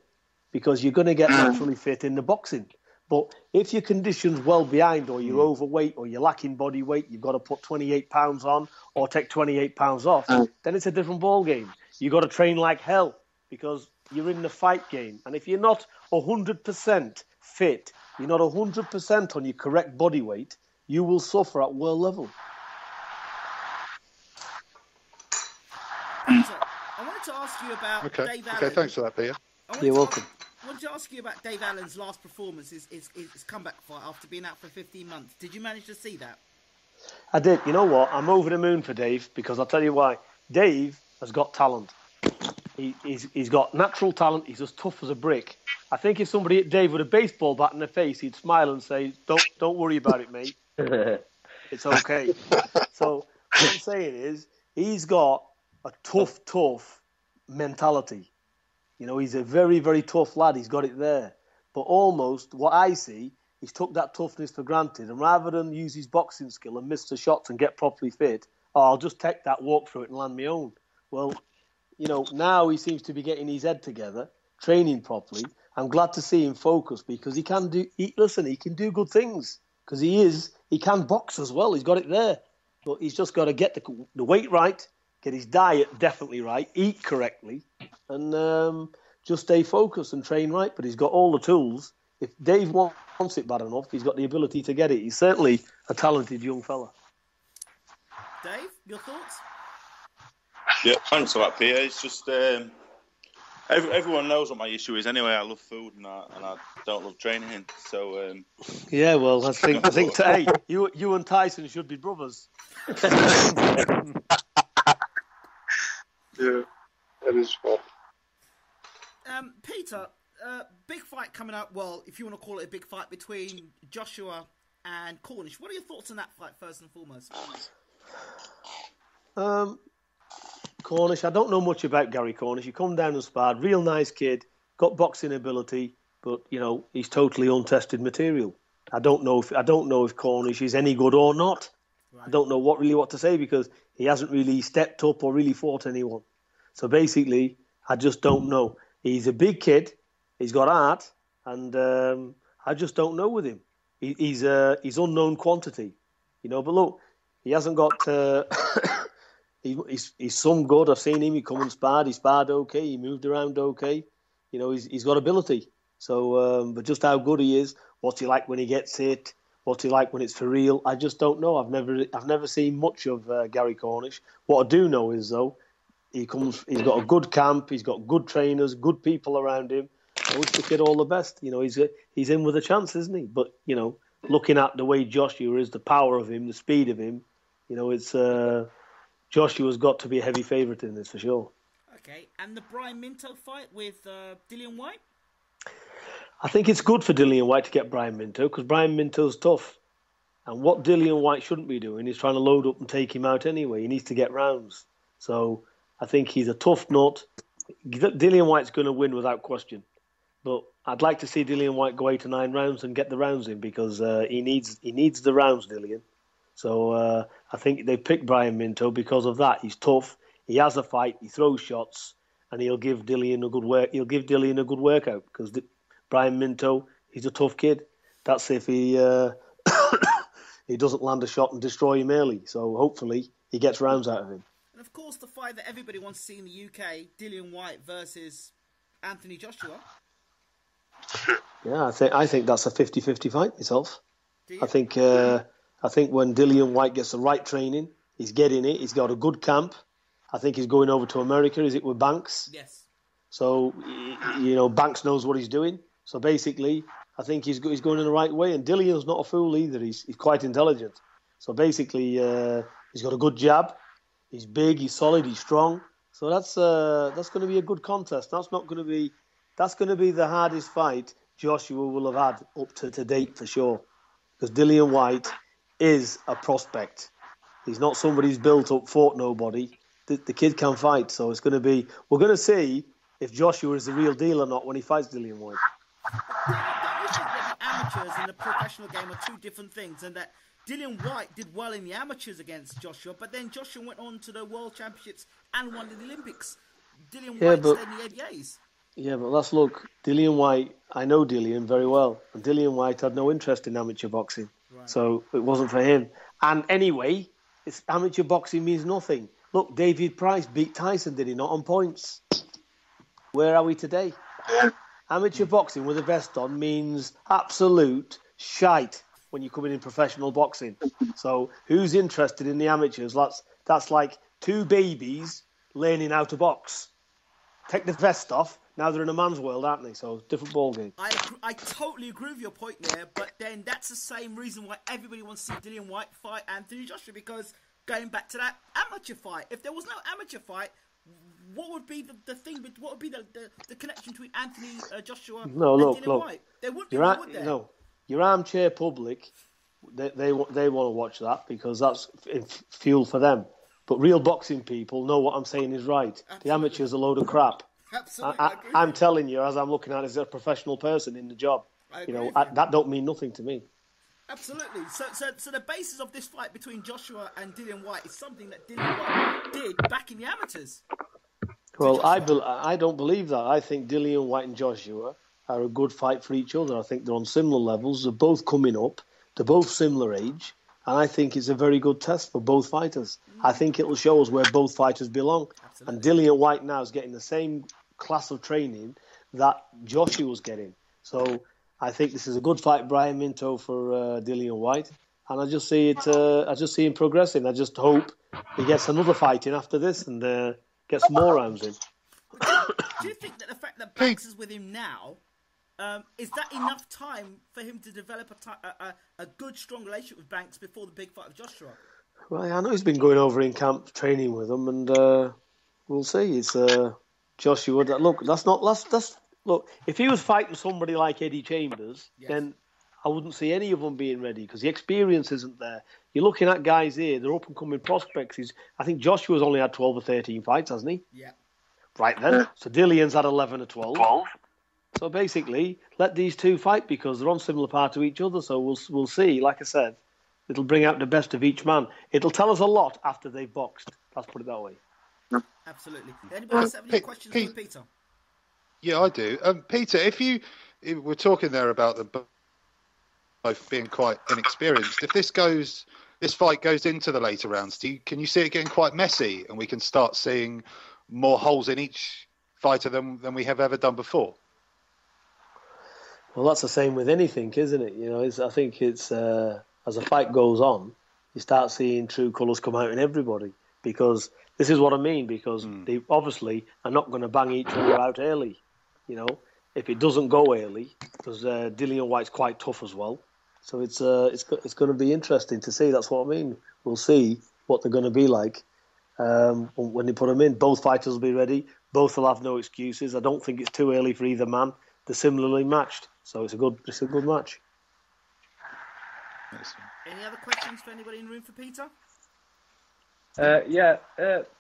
because you're going to get naturally fit in the boxing. But if your condition's well behind, or you're overweight, or you're lacking body weight, you've got to put 28 pounds on or take 28 pounds off, then it's a different ball game. You've got to train like hell, because you're in the fight game. And if you're not 100% fit, you're not 100% on your correct body weight, you will suffer at world level. I wanted to ask you about Dave Allen. Okay, thanks for that, Peter. You're welcome. I wanted to ask you about Dave Allen's last performance, his comeback fight after being out for 15 months. Did you manage to see that? I did. You know what? I'm over the moon for Dave, because I'll tell you why. Dave has got talent. He's got natural talent. He's as tough as a brick. I think if somebody hit Dave with a baseball bat in the face, he'd smile and say, "Don't worry about it, mate. It's okay." So what I'm saying is, he's got a tough mentality. He's a very, very tough lad. He's got it there. But almost what I see, he's took that toughness for granted. And rather than use his boxing skill and miss the shots and get properly fit, I'll just take that, walk through it and land my own. Well, now he seems to be getting his head together, training properly. I'm glad to see him focus, because he can do good things, because he can box as well. He's got it there. But he's just got to get the weight right, get his diet definitely right, eat correctly, and just stay focused and train right. But he's got all the tools. If Dave wants it bad enough, he's got the ability to get it. He's certainly a talented young fella. Dave, your thoughts? Yeah, thanks for that, Peter. It's just everyone knows what my issue is anyway. I love food and I don't love training. So yeah, well, I think hey, you and Tyson should be brothers. Yeah, that is fun. Peter, big fight coming up. Well, if you want to call it a big fight between Joshua and Cornish. What are your thoughts on that fight, first and foremost? Cornish, I don't know much about Gary Cornish. He come down and sparred, real nice kid, got boxing ability, but he's totally untested material. I don't know if Cornish is any good or not. Right. I don't know what to say, because he hasn't really stepped up or really fought anyone. So basically, I just don't know. He's a big kid, he's got art, and I just don't know with him. He's unknown quantity, But look, he hasn't got. He's some good. I've seen him. He come and sparred. He sparred okay. He moved around okay. He's got ability. So, but just how good he is, what's he like when he gets hit? What's he like when it's for real? I just don't know. I've never seen much of Gary Cornish. What I do know is, though, he's got a good camp. He's got good trainers, good people around him. I wish the kid all the best. He's in with a chance, isn't he? But looking at the way Joshua is, the power of him, the speed of him, it's Joshua's got to be a heavy favourite in this for sure. Okay, and the Brian Minto fight with Dillian Whyte? I think it's good for Dillian Whyte to get Brian Minto, because Brian Minto's tough. And what Dillian Whyte shouldn't be doing is trying to load up and take him out anyway. He needs to get rounds. So I think he's a tough nut. Dillian Whyte's going to win without question. But I'd like to see Dillian Whyte go 8 to 9 rounds and get the rounds in, because he needs the rounds, Dillian. So I think they picked Brian Minto because of that. He's tough. He has a fight. He throws shots, and he'll give Dillian a good work. He'll give Dillian a good workout, because Brian Minto, he's a tough kid. That's if he he doesn't land a shot and destroy him early. So hopefully he gets rounds out of him. And of course, the fight that everybody wants to see in the UK, Dillian Whyte versus Anthony Joshua. Yeah, I think that's a 50-50 fight myself. Do you? I think when Dillian White gets the right training, he's getting it. He's got a good camp. I think he's going over to America. Is it with Banks? Yes. So Banks knows what he's doing. So basically, I think he's going in the right way. And Dillian's not a fool either. He's quite intelligent. So basically, he's got a good jab. He's big. He's solid. He's strong. So that's going to be a good contest. That's going to be the hardest fight Joshua will have had up to date for sure. Because Dillian White is a prospect. He's not somebody who's built up, fought nobody. The kid can fight. So it's going to be. We're going to see if Joshua is the real deal or not when he fights Dillian White. Don't you think that the amateurs and the professional game are two different things, and that Dillian White did well in the amateurs against Joshua, but then Joshua went on to the World Championships and won the Olympics. Dillian White stayed in the ABAs. Yeah, but let's look. Dillian White, I know Dillian very well, and Dillian White had no interest in amateur boxing, so it wasn't for him. And anyway, amateur boxing means nothing. Look, David Price beat Tyson, did he not, on points? Where are we today? Amateur boxing with a vest on means absolute shite when you're coming in professional boxing. So who's interested in the amateurs? That's like two babies learning how to box. Take the vest off. Now they're in a man's world, aren't they? So different ball game. I totally agree with your point there, but then that's the same reason why everybody wants to see Dillian White fight Anthony Joshua, because going back to that amateur fight, if there was no amateur fight, what would be the thing? What would be the connection between Anthony Joshua and Dillian White? There would be, would there? No, your armchair public, they want to watch that because that's fuel for them. But real boxing people know what I'm saying is right. Absolutely. The amateurs are a load of crap. Absolutely, I'm telling you, as I'm looking at it as a professional person in the job, that don't mean nothing to me. Absolutely. So the basis of this fight between Joshua and Dillian White is something that Dillian White did back in the amateurs. Well, I don't believe that. I think Dillian White and Joshua are a good fight for each other. I think they're on similar levels. They're both coming up. They're both similar age. And I think it's a very good test for both fighters. I think it'll show us where both fighters belong. Absolutely. And Dillian White now is getting the same class of training that Joshua was getting. So I think this is a good fight, Brian Minto, for Dillian White. And I just see it. I just see him progressing. I just hope he gets another fight in after this and gets more rounds in. Do you think that the fact that Banks is with him now, is that enough time for him to develop a good, strong relationship with Banks before the big fight with Joshua? Well, I know he's been going over in camp training with him, and we'll see. It's Joshua. Look. If he was fighting somebody like Eddie Chambers, then I wouldn't see any of them being ready because the experience isn't there. You're looking at guys here; they're up and coming prospects. I think Joshua's only had 12 or 13 fights, hasn't he? Yeah. Right then. So Dillian's had 11 or 12. So basically, let these two fight because they're on similar par to each other. So we'll see. Like I said, it'll bring out the best of each man. It'll tell us a lot after they've boxed. Let's put it that way. Absolutely. Anybody else have any questions for Peter? Yeah, I do. Peter, if we're talking there about them both being quite inexperienced, if this fight goes into the later rounds, can you see it getting quite messy and we can start seeing more holes in each fighter than we have ever done before? Well, that's the same with anything, isn't it? I think it's as a fight goes on, you start seeing true colours come out in everybody because this is what I mean. Because they obviously are not going to bang each other out early. If it doesn't go early, because Dillian White's quite tough as well. So it's going to be interesting to see. That's what I mean. We'll see what they're going to be like when they put them in. Both fighters will be ready. Both will have no excuses. I don't think it's too early for either man. They're similarly matched, so it's a good match. Any other questions for anybody in the room for Peter?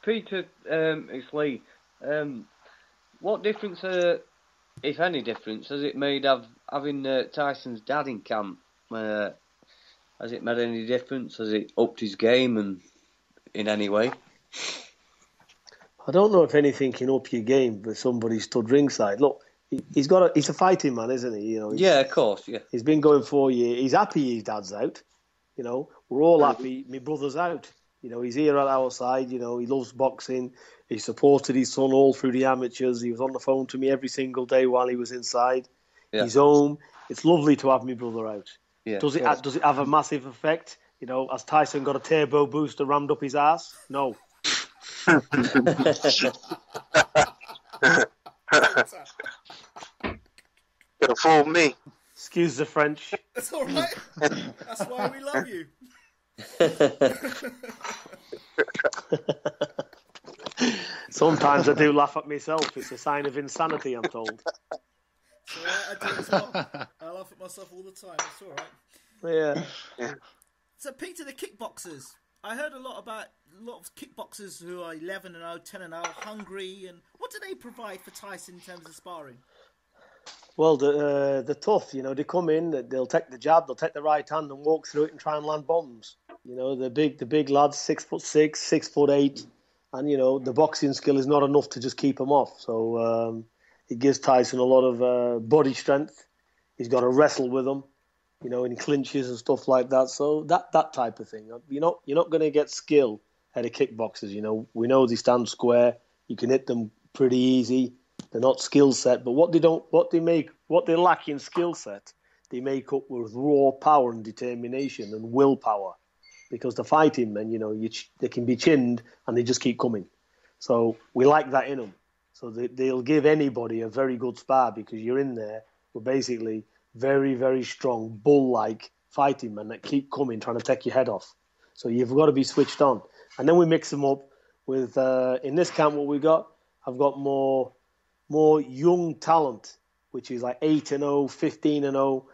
Peter, it's Lee. What difference, if any difference, has it made having Tyson's dad in camp? Has it made any difference? Has it upped his game and in any way? I don't know if anything can up your game, but somebody stood ringside. Look, he's a fighting man, isn't he? Yeah, of course. Yeah, he's been going 4 years. He's happy his dad's out. We're all happy. My brother's out. You know, he's here at our side. You know, he loves boxing. He supported his son all through the amateurs. He was on the phone to me every single day while he was inside. Yeah. He's home. It's lovely to have my brother out. Yeah, Does it have a massive effect? You know, has Tyson got a turbo booster rammed up his ass? No. Gonna fool me. Excuse the French. That's all right. That's why we love you. Sometimes I do laugh at myself. It's a sign of insanity, I'm told. It's all right, I do as well. I laugh at myself all the time. It's all right. Yeah. So, Peter, the kickboxers. I heard a lot of kickboxers who are 11-0, 10-0, hungry, and what do they provide for Tyson in terms of sparring? Well, they're tough. You know, they come in, they'll take the jab, they'll take the right hand and walk through it and try and land bombs. You know, the big lads, 6'6", 6'8", and you know the boxing skill is not enough to just keep them off. So it gives Tyson a lot of body strength. He's got to wrestle with them, you know, in clinches and stuff like that. So that type of thing. You're not going to get skill out of kickboxers. You know, we know they stand square. You can hit them pretty easy. They're not skill set, but what they lack in skill set, they make up with raw power and determination and willpower. Because the fighting men, you know, they can be chinned and they just keep coming. So we like that in them. So they'll give anybody a very good spar because you're in there with basically very, very strong, bull-like fighting men that keep coming, trying to take your head off. So you've got to be switched on. And then we mix them up with, in this camp, what we got, I've got more young talent, which is like 8-0, 15-0,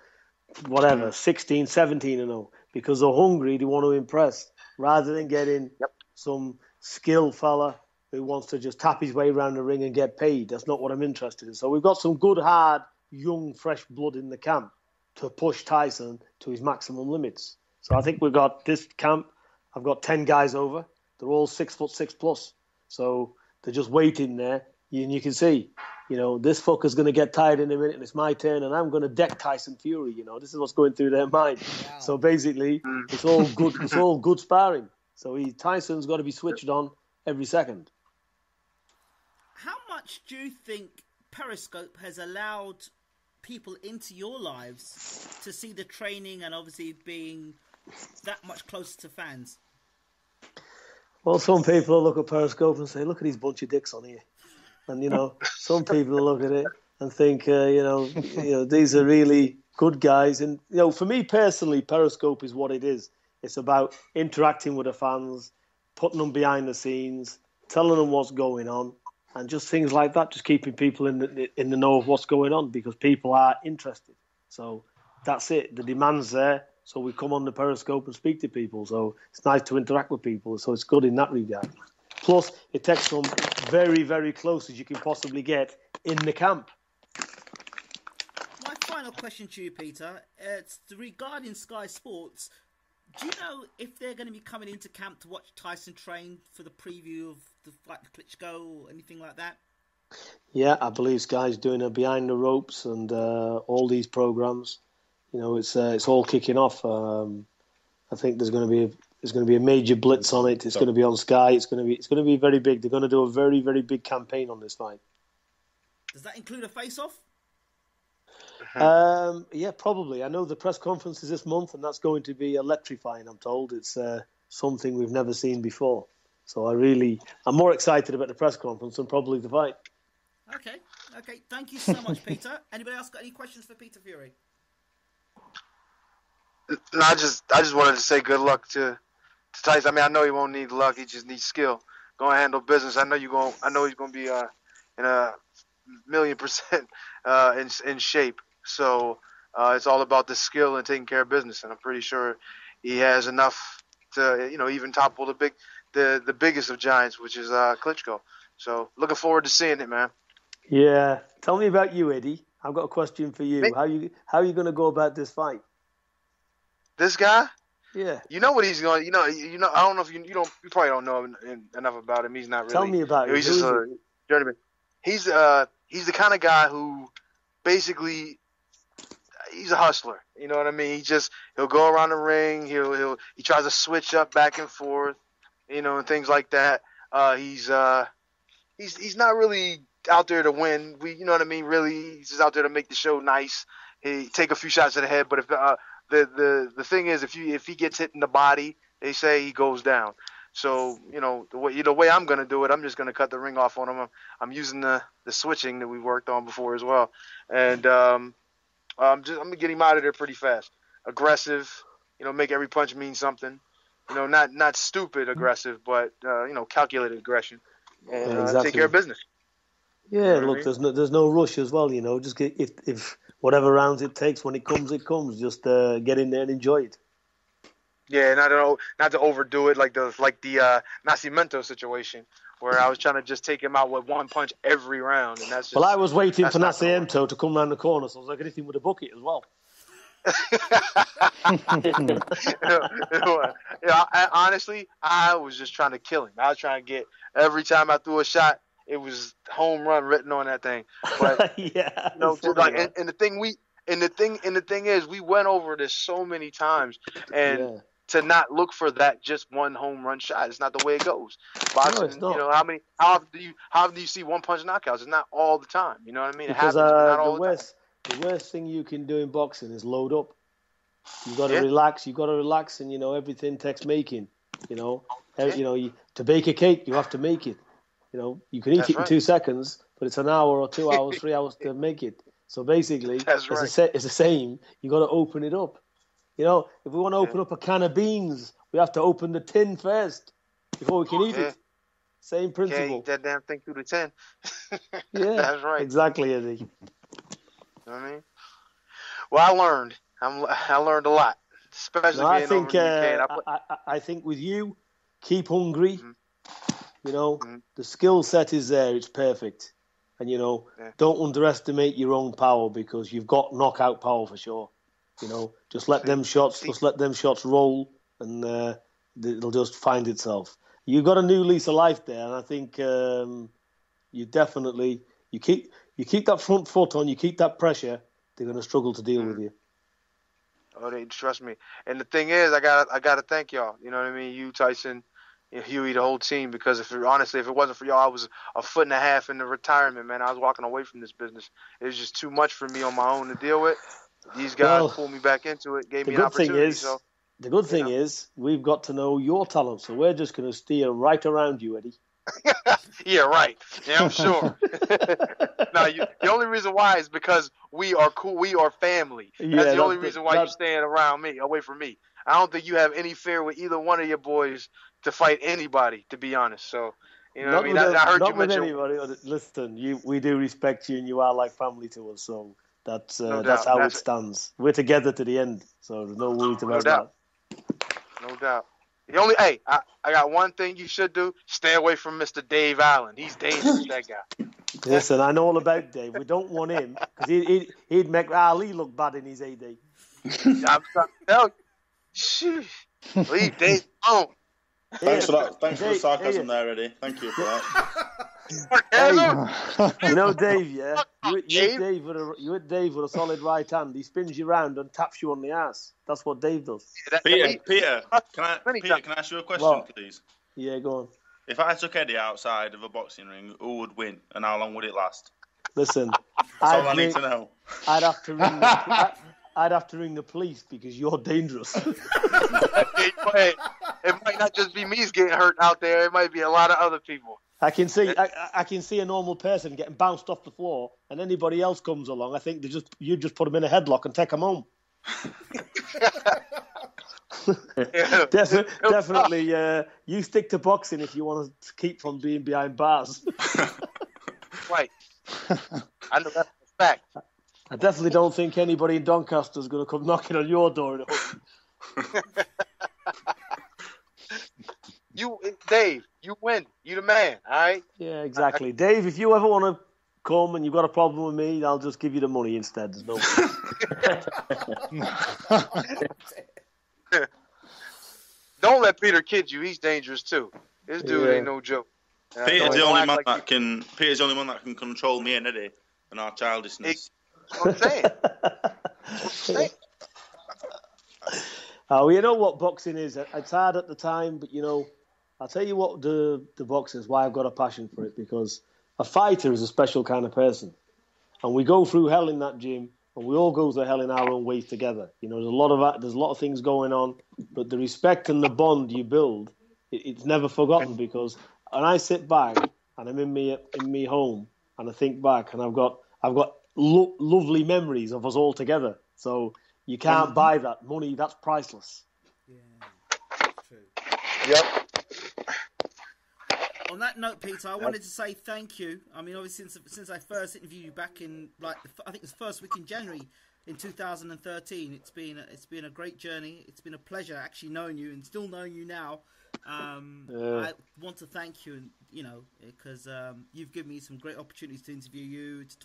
whatever, 16, 17-0. Because they're hungry, they want to impress, rather than getting some skilled fella who wants to just tap his way around the ring and get paid. That's not what I'm interested in. So we've got some good, hard, young, fresh blood in the camp to push Tyson to his maximum limits. So I think we've got this camp, I've got 10 guys over. They're all 6'6" plus. So they're just waiting there. And you can see, you know, this fucker's going to get tired in a minute and it's my turn and I'm going to deck Tyson Fury. You know, this is what's going through their mind. Wow. So basically, it's all good. It's all good sparring. So Tyson's got to be switched on every second. How much do you think Periscope has allowed people into your lives to see the training and obviously being that much closer to fans? Well, some people look at Periscope and say, look at these bunch of dicks on here. And, you know, some people look at it and think, you know, these are really good guys. And, you know, for me personally, Periscope is what it is. It's about interacting with the fans, putting them behind the scenes, telling them what's going on, and just things like that, just keeping people in the know of what's going on because people are interested. So that's it. The demand's there. So we come on the Periscope and speak to people. So it's nice to interact with people. So it's good in that regard. Plus, it takes them very, very close as you can possibly get in the camp. My final question to you, Peter, it's regarding Sky Sports. Do you know if they're going to be coming into camp to watch Tyson train for the preview of the fight with Klitschko or anything like that? Yeah, I believe Sky's doing a behind the ropes and all these programs. You know, it's all kicking off. I think there's going to be a major blitz on it. It's going to be on Sky. It's going to be very big. They're going to do a very, very big campaign on this fight. Does that include a face-off? Yeah, probably. I know the press conference is this month, and that's going to be electrifying. I'm told it's something we've never seen before. So I'm more excited about the press conference than probably the fight. Okay. Thank you so much, Peter. Anybody else got any questions for Peter Fury? No, I just wanted to say good luck to Tyson. I mean, I know he won't need luck; he just needs skill. Go and handle business. I know he's going to be in a 1,000,000% in shape. So it's all about the skill and taking care of business. And I'm pretty sure he has enough to, you know, even topple the biggest of giants, which is Klitschko. So looking forward to seeing it, man. Yeah. Tell me about you, Eddie. I've got a question for you. Me? How are you going to go about this fight? This guy? Yeah. You know what he's going. You know. I don't know if you probably don't know enough about him. He's not really. Tell me about him. He's just a journeyman. He's the kind of guy who basically he's a hustler. You know what I mean? He'll go around the ring. He tries to switch up back and forth. and things like that. He's not really out there to win. You know what I mean? Really, he's just out there to make the show nice. He take a few shots to the head, but if the thing is, if he gets hit in the body, they say he goes down. So the way I'm gonna do it, I'm just gonna cut the ring off on him. I'm using the switching that we worked on before as well, and I'm gonna get him out of there pretty fast. Aggressive, make every punch mean something. Not stupid aggressive, but calculated aggression, and exactly. take care of business. Yeah, look, there's no rush as well. Just get, if whatever rounds it takes, when it comes, it comes. Just get in there and enjoy it. Yeah, not to overdo it like the Nascimento situation where I was trying to just take him out with one punch every round, and that's just. Well, I was waiting for Nascimento to come round the corner, so I was like, anything with a bucket as well. Honestly, I was just trying to kill him. I was trying to get every time I threw a shot, it was home run written on that thing. But yeah, and the thing is, we went over this so many times, and to not look for that just one home run shot, it's not the way it goes. Boxing, it's not. how often do you see one punch knockouts? It's not all the time. You know what I mean? Because it happens, but not all the time. The worst thing you can do in boxing is load up. You got to relax. You got to relax, and everything takes making. To bake a cake, you have to make it. You can eat it in 2 seconds, but it's an hour or 2 hours, 3 hours to make it. So basically, it's the same. You got to open it up. If we want to open up a can of beans, we have to open the tin first before we can eat it. Same principle. Can't eat that damn thing through the tin. Yeah, that's right. Exactly, Eddie. You know what I mean? Well, I learned. I learned a lot, especially being over in the UK. I think with you, keep hungry. The skill set is there. It's perfect. And, don't underestimate your own power because you've got knockout power for sure. Just let them shots roll and it'll just find itself. You've got a new lease of life there, and I think you definitely you keep that front foot on, you keep that pressure, they're going to struggle to deal with you. Oh, they trust me. And the thing is, I gotta thank y'all. You know what I mean? You, Tyson, Huey, the whole team. Because if it wasn't for y'all, I was a foot and a half into retirement, man. I was walking away from this business. It was just too much for me on my own to deal with. These guys pulled me back into it, gave me an opportunity. The good thing is, we've got to know your talent, so we're just going to steer right around you, Eddie. Yeah, right. Yeah, I'm sure. No, the only reason why is because we are cool. We are family. That's the only reason why you're staying around me, away from me. I don't think you have any fear with either one of your boys to fight anybody, to be honest. So, you know what I mean? I heard you mention anybody. Listen, we do respect you, and you are like family to us. So that's how it stands. We're together to the end, so there's no worries about that. No doubt. I got one thing you should do. Stay away from Mr. Dave Allen. He's dangerous, that guy. Listen, I know all about Dave. We don't want him because he'd make Ali look bad in his AD. I'm trying to tell you. Sheesh. Leave Dave alone. Thanks for that. Thanks for the sarcasm there, Eddie. Thank you for that. Dave, yeah? You hit Dave with a solid right hand. He spins you round and taps you on the ass. That's what Dave does. Peter, can I ask you a question, please? Yeah, go on. If I took Eddie outside of a boxing ring, who would win, and how long would it last? Listen, that's all I need to know. I'd have to ring the police because you're dangerous. It might not just be me getting hurt out there. It might be a lot of other people. I can see a normal person getting bounced off the floor, and anybody else comes along. I think you just put them in a headlock and take them home. Definitely, you stick to boxing if you want to keep from being behind bars. Right. I know that's a fact. I definitely don't think anybody in Doncaster is going to come knocking on your door in a hook. Dave, you win. You the man, all right? Yeah, exactly. Dave, if you ever want to come and you've got a problem with me, I'll just give you the money instead. There's no Don't let Peter kid you. He's dangerous too. This dude ain't no joke. Peter's the only one that can control me and Eddie and our childishness. I'm saying. Oh, you know what boxing is? It's hard at the time, but I'll tell you what the boxing is, why I've got a passion for it, because a fighter is a special kind of person. And we go through hell in that gym, and we all go through hell in our own ways together. You know, there's a lot of things going on, but the respect and the bond you build, it's never forgotten, because when I sit back and I'm in me home and I think back, and I've got lovely memories of us all together. So you can't buy that. Money, that's priceless. Yeah, true. Yep. On that note, Peter, I wanted to say thank you. I mean, obviously, since I first interviewed you back in, I think it was first week in January in 2013, it's been a great journey. It's been a pleasure actually knowing you and still knowing you now. I want to thank you, because you've given me some great opportunities to interview you, to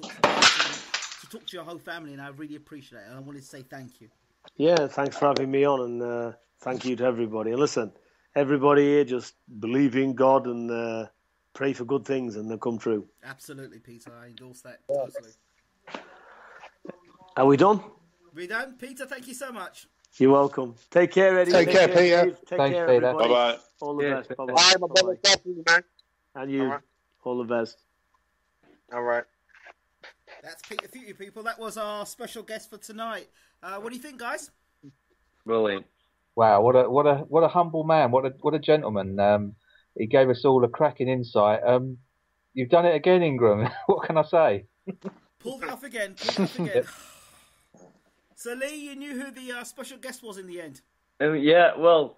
talk to your whole family, and I really appreciate it. And I wanted to say thank you. Yeah, thanks for having me on, and thank you to everybody. And listen, everybody here, just believe in God and pray for good things, and they'll come true. Absolutely, Peter. I endorse that totally. Are we done? We're done, Peter. Thank you so much. You're welcome. Take care, Eddie. Take care, Peter. Dave. Take Thanks, care, Peter. everybody. Bye-bye. All the best. Bye-bye. All right, my brother. Bye-bye. Talk to you, man. And you. All right. All the best. All right. That's Peter Fury, people. That was our special guest for tonight. What do you think, guys? Brilliant. Wow, what a humble man, what a gentleman. He gave us all a cracking insight. You've done it again, Ingram. What can I say? Pulled it off again. So, Lee, you knew who the special guest was in the end? Yeah, well,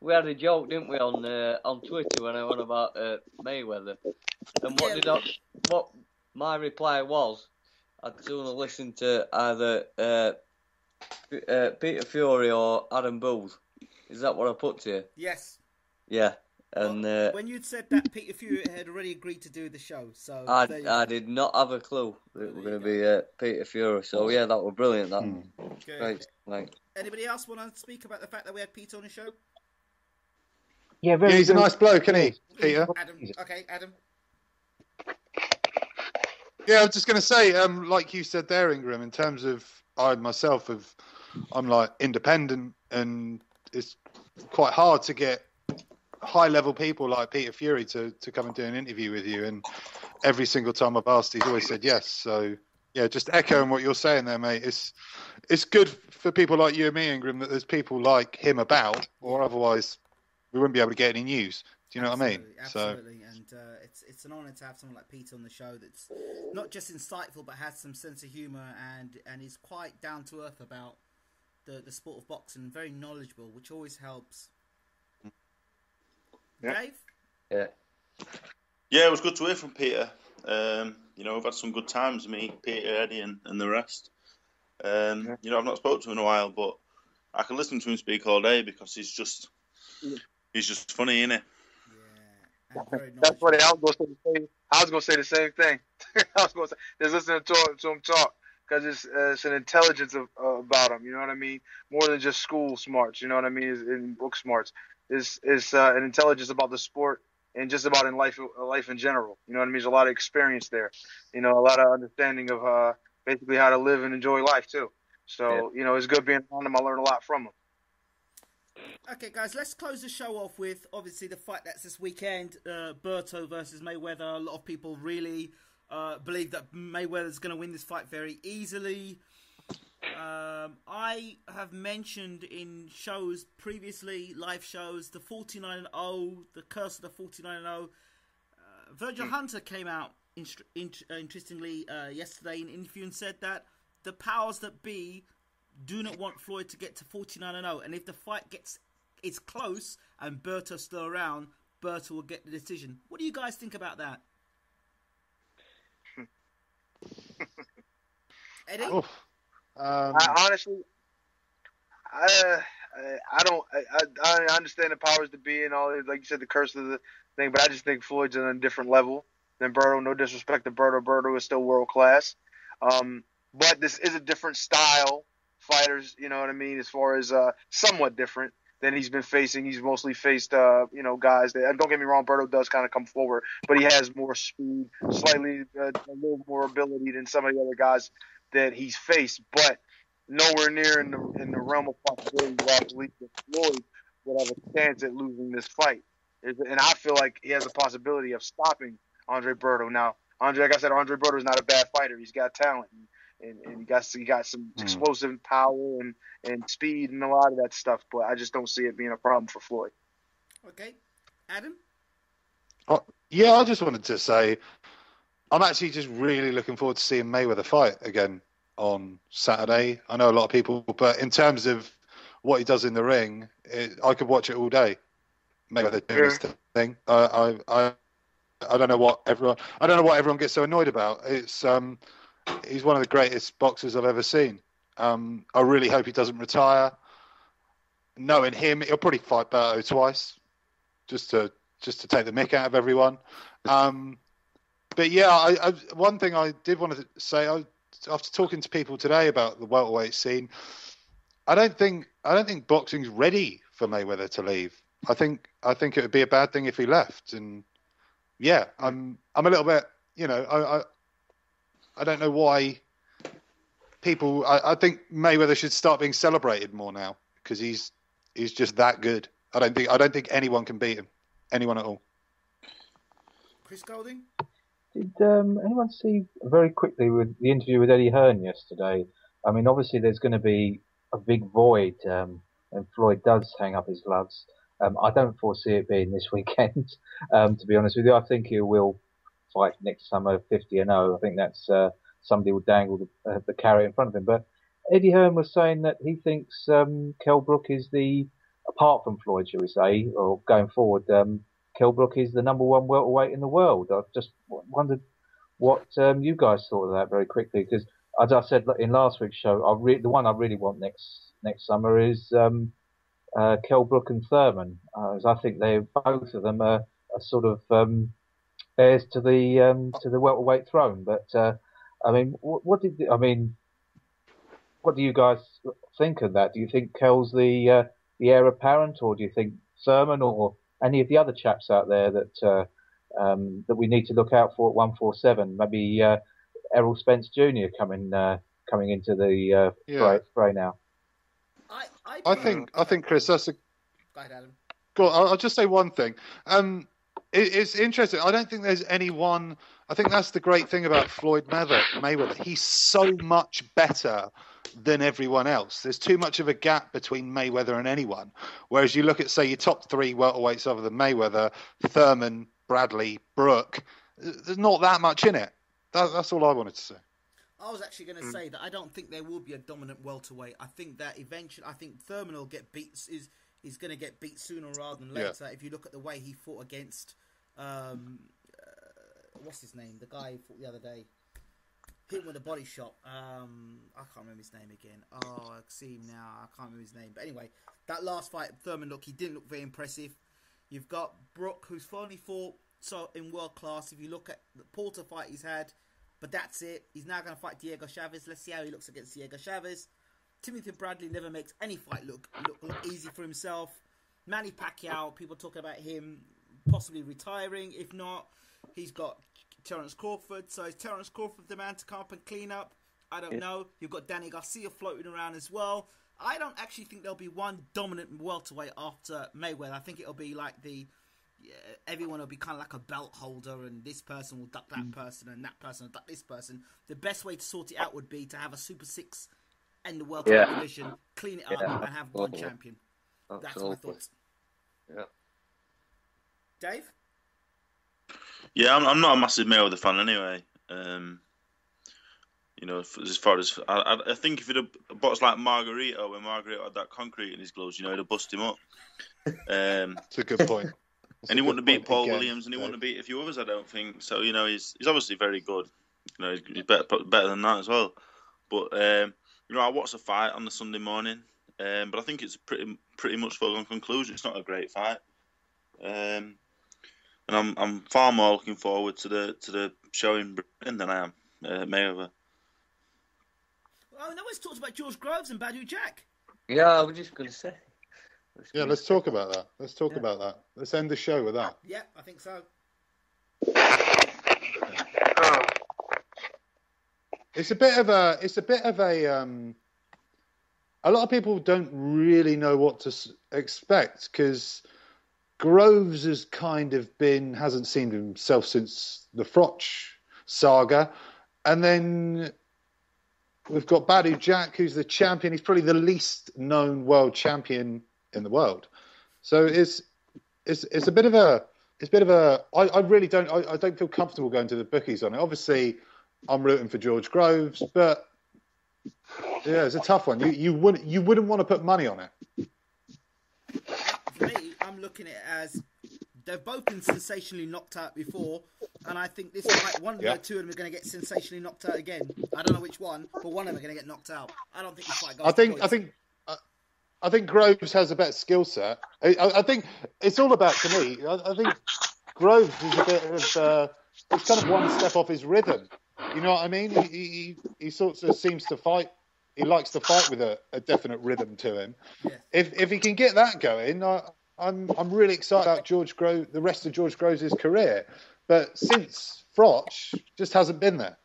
we had a joke, didn't we, on Twitter when I went about Mayweather. And what my reply was, I'd sooner listen to either Peter Fury or Adam Booth. Is that what I put to you? Yes. Yeah. And when you'd said that, Peter Fury had already agreed to do the show. So I did not have a clue that it was going to be Peter Fury. So yeah, that was brilliant. That great. Like, anybody else want to speak about the fact that we had Peter on the show? Yeah, he's a nice bloke, isn't he, Peter? Adam. Okay, Adam. Yeah, I was just going to say, like you said there, Ingram, in terms of I myself I'm like independent, and it's quite hard to get high level people like Peter Fury to come and do an interview with you, and every single time I've asked, he's always said yes. So yeah, just echoing what you're saying there, mate. It's good for people like you and me, Ingram, that there's people like him about, or otherwise we wouldn't be able to get any news. Do you know what I mean? Absolutely, and it's an honour to have someone like Peter on the show that's not just insightful but has some sense of humour and is quite down to earth about the sport of boxing, very knowledgeable, which always helps. Yeah. Dave? Yeah, it was good to hear from Peter. We've had some good times, me, Peter, Eddie, and the rest. I've not spoken to him in a while, but I can listen to him speak all day because he's just funny, isn't he? Yeah, very That's funny. I was going to say the same thing. I was going to say, just listening to him talk, because it's an intelligence about him. You know what I mean? More than just school smarts. You know what I mean? In book smarts. It's an intelligence about the sport and just about in life in general. You know what I mean? There's a lot of experience there. A lot of understanding of basically how to live and enjoy life too. So it's good being around him. I learned a lot from him. Okay, guys, let's close the show off with, obviously, the fight that's this weekend, Berto versus Mayweather. A lot of people really believe that Mayweather's going to win this fight very easily. I have mentioned in shows previously, live shows, the 49-0, the curse of the 49-0. Virgil Hunter came out, interestingly, yesterday in an interview and said that the powers that be do not want Floyd to get to 49-0, and if the fight it's close and Berto's still around, Berto will get the decision. What do you guys think about that? Eddie? Honestly, I understand the powers that be and all, like you said, the curse of the thing, but I just think Floyd's on a different level than Berto. No disrespect to Berto. Berto is still world class. But this is a different style fighters, you know what I mean, as far as somewhat different than he's been facing. He's mostly faced, guys that, don't get me wrong, Berto does kind of come forward, but he has more speed, slightly a little more ability than some of the other guys that he's faced, but nowhere near in the realm of possibility where I believe that Floyd would have a chance at losing this fight. And I feel like he has a possibility of stopping Andre Berto. Now, like I said, Andre Berto is not a bad fighter. He's got talent and he got some explosive power and speed and a lot of that stuff. But I just don't see it being a problem for Floyd. Okay, Adam. Yeah, I just wanted to say I'm actually just really looking forward to seeing Mayweather fight again on Saturday. I know a lot of people, but in terms of what he does in the ring, I could watch it all day. Mayweather doing his thing. I don't know what everyone gets so annoyed about. It's he's one of the greatest boxers I've ever seen. I really hope he doesn't retire. Knowing him, he'll probably fight Berto twice, just to take the mick out of everyone. But yeah, one thing I did want to say, after talking to people today about the welterweight scene, I don't think boxing's ready for Mayweather to leave. I think it would be a bad thing if he left. And yeah, I'm a little bit, I don't know why people. I think Mayweather should start being celebrated more now because he's just that good. I don't think anyone can beat him, anyone at all. Chris Golding. Did anyone see very quickly with the interview with Eddie Hearn yesterday? I mean, obviously there's going to be a big void when Floyd does hang up his gloves. I don't foresee it being this weekend, to be honest with you. I think he will fight next summer 50-0. I think that's somebody will dangle the carrot in front of him. But Eddie Hearn was saying that he thinks Kell Brook is apart from Floyd, shall we say, or going forward, Kell Brook is the number one welterweight in the world. I just wondered what you guys thought of that very quickly, because as I said in last week's show, the one I really want next summer is Kell Brook and Thurman, as I think both of them are sort of heirs to the welterweight throne. But I mean, what do you guys think of that? Do you think Kell's the heir apparent, or do you think Thurman or any of the other chaps out there that we need to look out for at 147? Maybe Errol Spence Jr. coming into the fray now. I think Chris, that's a. Go ahead, Adam. Go on, I'll just say one thing. It's interesting. I don't think there's anyone. I think that's the great thing about Floyd Mayweather. He's so much better than everyone else. There's too much of a gap between Mayweather and anyone. Whereas you look at, say, your top three welterweights other than Mayweather, Thurman, Bradley, Brook, there's not that much in it. That's all I wanted to say. I was actually going to say that I don't think there will be a dominant welterweight. I think that eventually, Thurman will get beat. Is going to get beat sooner rather than later. Yeah. If you look at the way he fought against, what's his name? The guy who fought the other day. Hit him with a body shot. I can't remember his name again. Oh, I see him now. I can't remember his name. But anyway, that last fight, Thurman, he didn't look very impressive. You've got Brook, who's finally fought in world class. If you look at the Porter fight he's had, but that's it. He's now going to fight Diego Chavez. Let's see how he looks against Diego Chavez. Timothy Bradley never makes any fight look easy for himself. Manny Pacquiao, people talking about him possibly retiring. If not, he's got Terence Crawford. So is Terence Crawford the man to come up and clean up? I don't know. You've got Danny Garcia floating around as well. I don't actually think there'll be one dominant welterweight after Mayweather. I think it'll be like everyone will be kind of like a belt holder, and this person will duck that person, and that person will duck this person. The best way to sort it out would be to have a Super Six in the welterweight division, clean it up, and have one champion. Absolutely. That's my thoughts. Yeah. Dave? Yeah, I'm not a massive Mayweather fan anyway. As far as I think if he'd have boxed like Margarito, when Margarito had that concrete in his gloves, he'd have bust him up. That's a good point. And he wouldn't have beat Paul Williams, and he wouldn't have beat a few others, I don't think. So he's obviously very good. He's better than that as well. But I watched the fight on the Sunday morning, but I think it's pretty much foregone conclusion. It's not a great fight, and I'm far more looking forward to the show in Britain than I am Mayweather. Well, no one's talked about George Groves and Badou Jack. Yeah, I was just going to say. Let's talk about that. Let's end the show with that. Yeah, I think so. It's a bit of a a lot of people don't really know what to expect because Groves has kind of hasn't seen himself since the Froch saga. And then we've got Badou Jack, who's the champion. He's probably the least known world champion in the world. So it's a bit of a I really don't feel comfortable going to the bookies on it. Obviously, I'm rooting for George Groves, but yeah, it's a tough one. You wouldn't want to put money on it. For me, I'm looking at it as they've both been sensationally knocked out before, and I think this fight, two of them are going to get sensationally knocked out again. I don't know which one, but one of them are going to get knocked out. I don't think this fight goes. I think Groves has a better skill set. I think it's all about, to me, I think Groves is a bit of, he's kind of one step off his rhythm. You know what I mean? He sort of seems to fight. He likes to fight with a definite rhythm to him. Yeah. If he can get that going, I'm really excited about the rest of George Groves' career. But since Froch, just hasn't been there.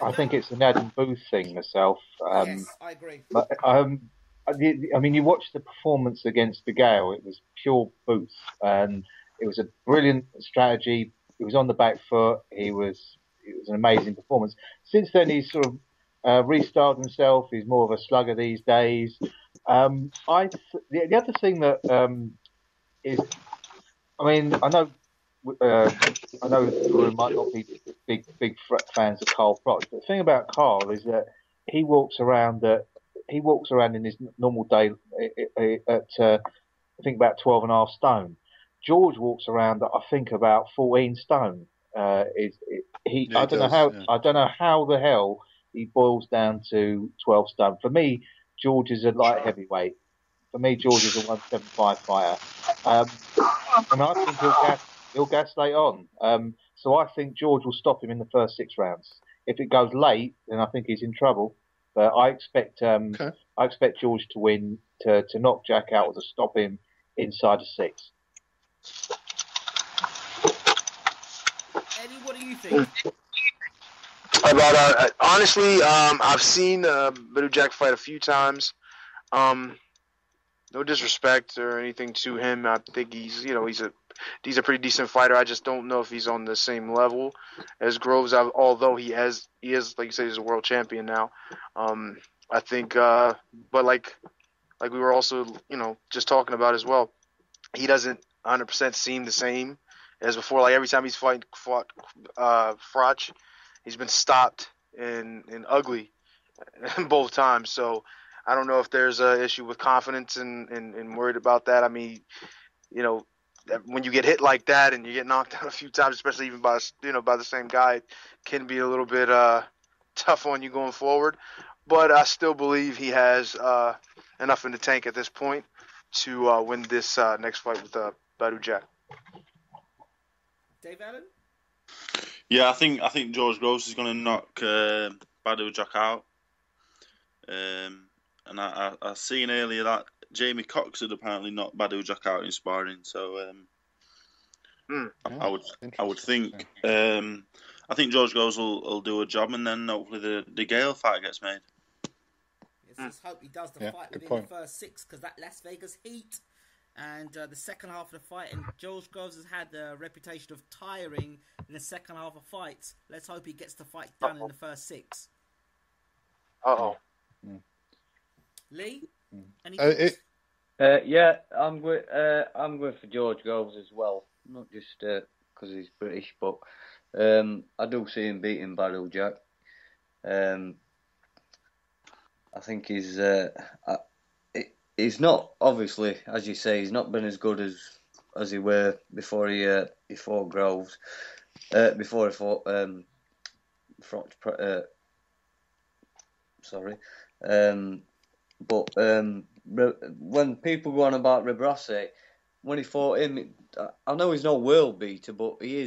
I think it's an Adam Booth thing myself. Yes, I agree. But, I mean, you watched the performance against Begale. It was pure Booth, and it was a brilliant strategy. He was on the back foot. It was an amazing performance. Since then, he's sort of restyled himself. He's more of a slugger these days. The other thing that is, I mean, I know we might not be big fans of Carl Froch, but the thing about Carl is that he walks around in his normal day at I think about 12.5 stone. George walks around at I think about 14 stone. I don't know how the hell he boils down to 12 stone. For me, George is a light heavyweight. For me, George is a 175 fighter. And I think he'll gaslight on. So I think George will stop him in the first 6 rounds. If it goes late, then I think he's in trouble. But I expect George to win, to knock Jack out or to stop him inside of 6. Eddie, what do you think? About honestly, I've seen Badou Jack fight a few times. No disrespect or anything to him. I think he's a pretty decent fighter. I just don't know if he's on the same level as Groves. Although he is like you say, he's a world champion now. I think, but like we were also just talking about as well, he doesn't 100% seem the same as before. Like every time he's fought Froch, he's been stopped in ugly both times. So I don't know if there's an issue with confidence and worried about that. I mean, when you get hit like that and you get knocked out a few times, especially even by the same guy, it can be a little bit tough on you going forward. But I still believe he has enough in the tank at this point to win this next fight with Badou Jack. Dave Allen? Yeah, I think George Groves is going to knock Badou Jack out. And I seen earlier that Jamie Cox had apparently knocked Badou Jack out in sparring. So I would think I think George Groves will do a job, and then hopefully the Gale fight gets made. Let's hope he does the fight within the first 6, because that Las Vegas heat and the second half of the fight, and George Groves has had the reputation of tiring in the second half of fights. Let's hope he gets the fight done in the first 6. Lee, any thoughts? Yeah, I'm going for George Groves as well. Not just because he's British, but I do see him beating Badou Jack. I think he's not, obviously, as you say, he's not been as good as he were before he fought Groves, before he fought Froch. Sorry. But when people go on about Rebrassi, when he fought him, I know he's not world beater, but he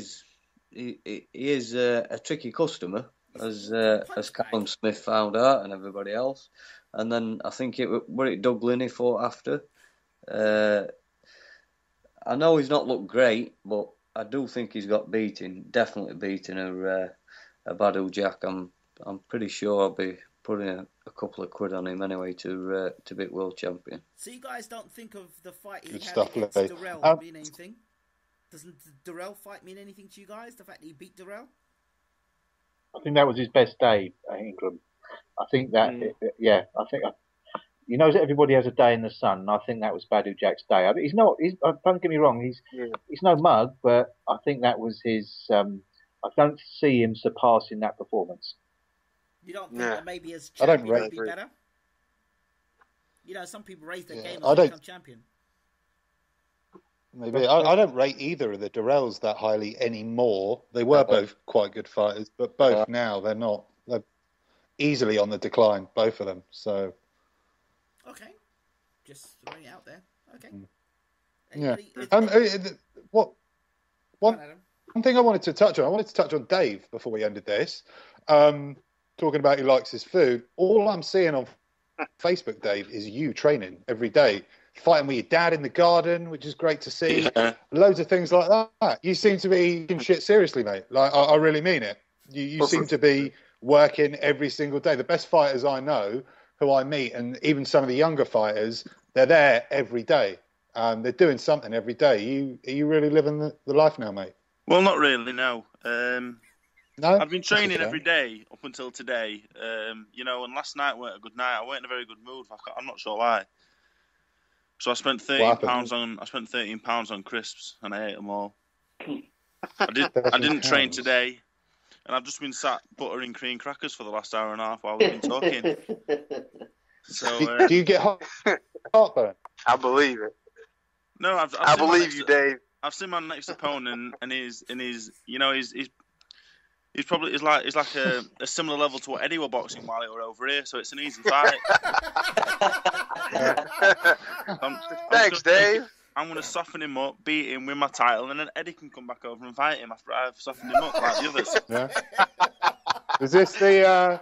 is a tricky customer, as Callum Smith found out and everybody else. And then I think it Doug Lynn he fought after. I know he's not looked great, but I do think he's got definitely beaten a Badou Jack. I'm pretty sure I'll be putting a couple of quid on him anyway to beat world champion. So you guys don't think of the fight he Good had stuff, against Lee. Durrell mean anything? Doesn't the Durrell fight mean anything to you guys? The fact that he beat Durrell? I think that was his best day at Ingram. I think that, you know, everybody has a day in the sun, and I think that was Badou Jack's day. I mean, don't get me wrong, he's no mug, but I think that was his. I don't see him surpassing that performance. You don't think that maybe as I don't champion would be rate- better? You know, some people raise their game I as don't- become champion. Maybe I don't rate either of the Durrells that highly anymore. They were both quite good fighters, but both now they're not. They're easily on the decline, both of them. So Okay. Just throwing it out there. Okay. yeah. Anybody- What Go on, Adam. one thing I wanted to touch on Dave before we ended this. Talking about he likes his food. All I'm seeing on Facebook, Dave, is you training every day, fighting with your dad in the garden, which is great to see. Yeah. Loads of things like that. You seem to be taking shit seriously, mate. Like I really mean it. You seem to be working every single day. The best fighters I know, who I meet, and even some of the younger fighters, they're there every day. They're doing something every day. Are you really living the life now, mate? Well, not really, no. No, I've been training That's okay. every day up until today. You know, and last night weren't a good night. I weren't in a very good mood. I'm not sure why. So I spent £13 on crisps, and I ate them all. I didn't train £13. today, and I've just been sat buttering cream crackers for the last hour and a half while we've been talking. So Do you get heartburn? I believe it. no, I I've seen believe you, Dave. I've seen my next opponent, and he's you know he's probably like a similar level to what Eddie were boxing while he were over here, so it's an easy fight. Thanks, Dave. I'm going to soften him up, beat him, win my title, and then Eddie can come back over and fight him after I've softened him up like the others. Yeah. Is this the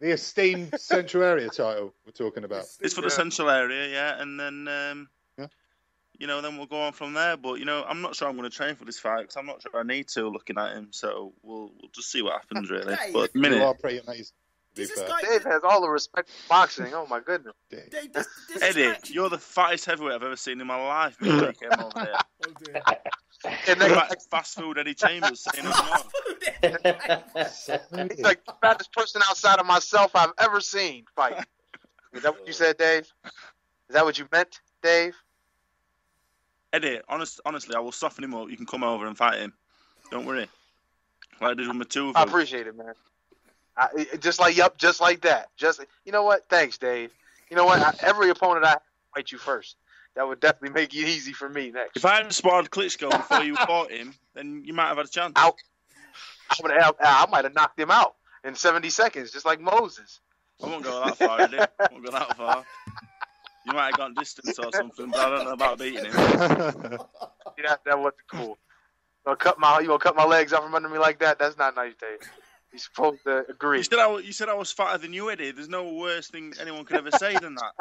esteemed Central Area title we're talking about? It's for the Central Area, yeah, and then you know, then we'll go on from there. But you know, I'm not sure I'm going to train for this fight because I'm not sure I need to. Looking at him, so we'll just see what happens, really. Hey, But You minute, are pretty amazing. To be Does this fair. guy, Dave has all the respect for boxing. Oh my goodness. Dave, does this Eddie, guy actually- you're the fattest heavyweight I've ever seen in my life. When you came over there, Oh dear. And you're then, like fast food Eddie Chambers saying no more. he's like the fattest person outside of myself I've ever seen fight. Is that what you said, Dave? Is that what you meant, Dave? Eddie, honestly, I will soften him up. You can come over and fight him. Don't worry. Like I did with my two of I them. appreciate it, man. Just like that. You know what? Thanks, Dave. You know what? Every opponent I fight you first. That would definitely make it easy for me next. If I hadn't spotted Klitschko before you fought him, then you might have had a chance. I might have knocked him out in 70 seconds, just like Moses. I won't go that far, Eddie. I won't go that far. You might have gone distance or something, but I don't know about beating him. Yeah, that wasn't cool. You gonna cut my legs out from under me like that? That's not nice, Dave. You're supposed to agree. You said I was fatter than you, Eddie. There's no worse thing anyone could ever say than that.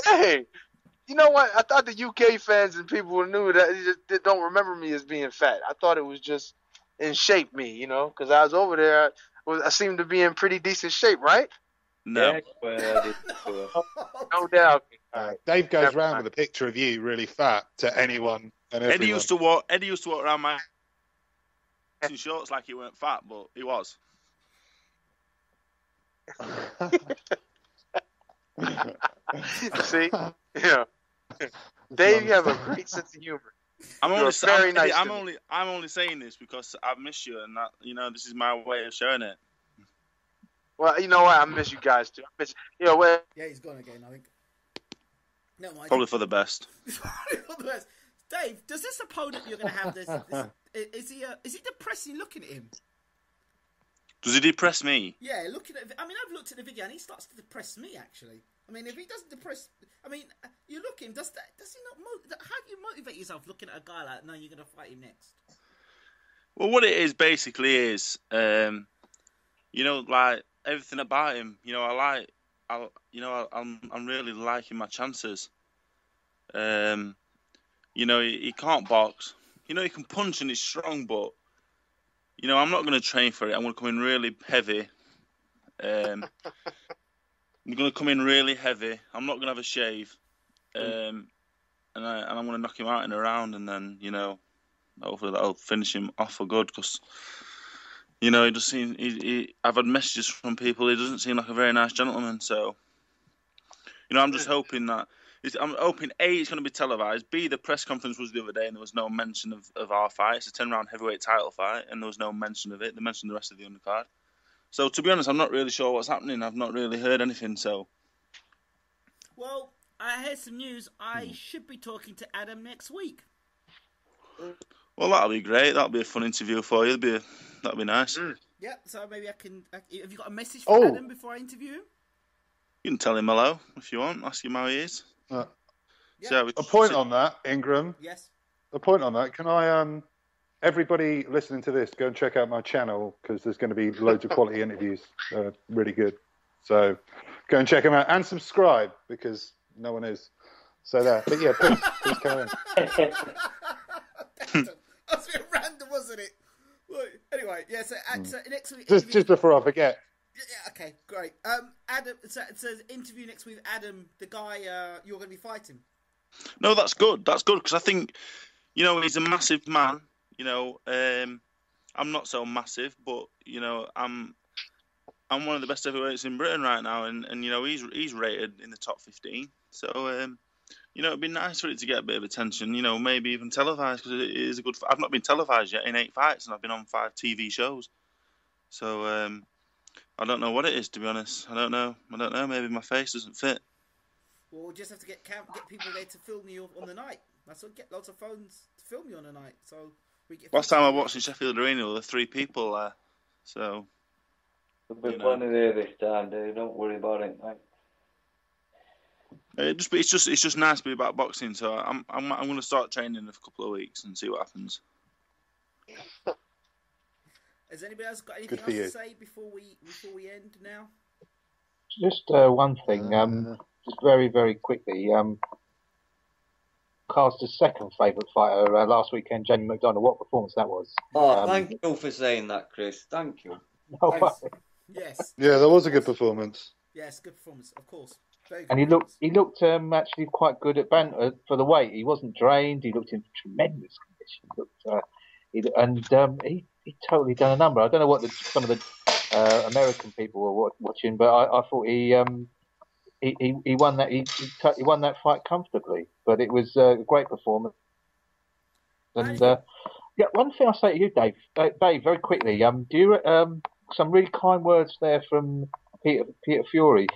Dang. You know what? I thought the UK fans and people who knew that they don't remember me as being fat. I thought it was just in shape me, you know, because I was over there. I seemed to be in pretty decent shape, right? No. No doubt. All right. Dave goes Never round mind. with a picture of you really fat to anyone and everyone. Eddie used to walk around my in shorts like he weren't fat, but he was. See? Yeah. Dave, you have a great sense of humor. I'm You're only, very I'm, nice Eddie, to me. I'm only saying this because I miss you, and that this is my way of showing it. Well, you know what? I miss you guys too. I miss, well, Yeah, he's gone again, I think. No, mind. Probably for the best. Dave, does this opponent you're going to have is he depressing looking at him? Does he depress me? Yeah, I've looked at the video and he starts to depress me, actually. I mean, if he doesn't depress... I mean, you look at him, does he not... How do you motivate yourself looking at a guy like, no, you're going to fight him next? Well, what it is basically is, like everything about him. I'm really liking my chances. He can't box. He can punch and he's strong, but I'm not going to train for it. I'm going to come in really heavy, I'm going to come in really heavy. I'm not going to have a shave. And I'm going to knock him out in a round, and then, hopefully that'll finish him off for good, because, he just seems... I've had messages from people, he doesn't seem like a very nice gentleman, so... I'm just hoping that... I'm hoping, A, it's going to be televised, B, the press conference was the other day and there was no mention of our fight. It's a 10-round heavyweight title fight, and there was no mention of it. They mentioned the rest of the undercard. So, to be honest, I'm not really sure what's happening. I've not really heard anything, so... Well, I heard some news. I should be talking to Adam next week. Well, that'll be great. That'll be a fun interview for you. That'll be nice. Yeah, so maybe I can... Have you got a message for Adam before I interview him? You can tell him hello if you want. Ask him how he is. A point on that, Ingram. Yes. A point on that. Can I, everybody listening to this, go and check out my channel, because there's going to be loads of quality interviews. Really good. So go and check them out and subscribe, because no one is. So there. But yeah, please come in. That's a bit random, wasn't it? Well, anyway, yeah. So next week, Just before I forget. Yeah. Okay. Great. Adam. So it says interview next week. Adam, the guy you're going to be fighting. No, that's good. That's good, because I think, he's a massive man. I'm not so massive, but I'm one of the best heavyweights in Britain right now, and he's rated in the top 15. So it'd be nice for it to get a bit of attention. Maybe even televised, because it is a good. I've not been televised yet in 8 fights, and I've been on 5 TV shows. So I don't know what it is, to be honest. I don't know. Maybe my face doesn't fit. Well, we'll just have to get people there to film you on the night. That's what. Get lots of phones to film you on the night. So we get. Last time I watched in Sheffield Arena, there were 3 people there. So there'll be plenty there this time, Dave. Don't worry about it, mate. It's just nice to be back boxing. So I'm going to start training in a couple of weeks and see what happens. Has anybody else got anything else to say before we end now? Just one thing, just very, very quickly. Carster's second favourite fighter last weekend, Jamie McDonald. What performance that was! Oh, thank you for saying that, Chris. Thank you. Yes. Yeah, that was a good performance. Yes, good performance, of course. Very good and he looked actually quite good at banter for the weight. He wasn't drained. He looked in tremendous condition. He totally done a number. I don't know what some of the American people were watching, but I thought he won that. He won that fight comfortably. But it was a great performance. And one thing I'll say to you, Dave, very quickly. Do you some really kind words there from Peter Fury?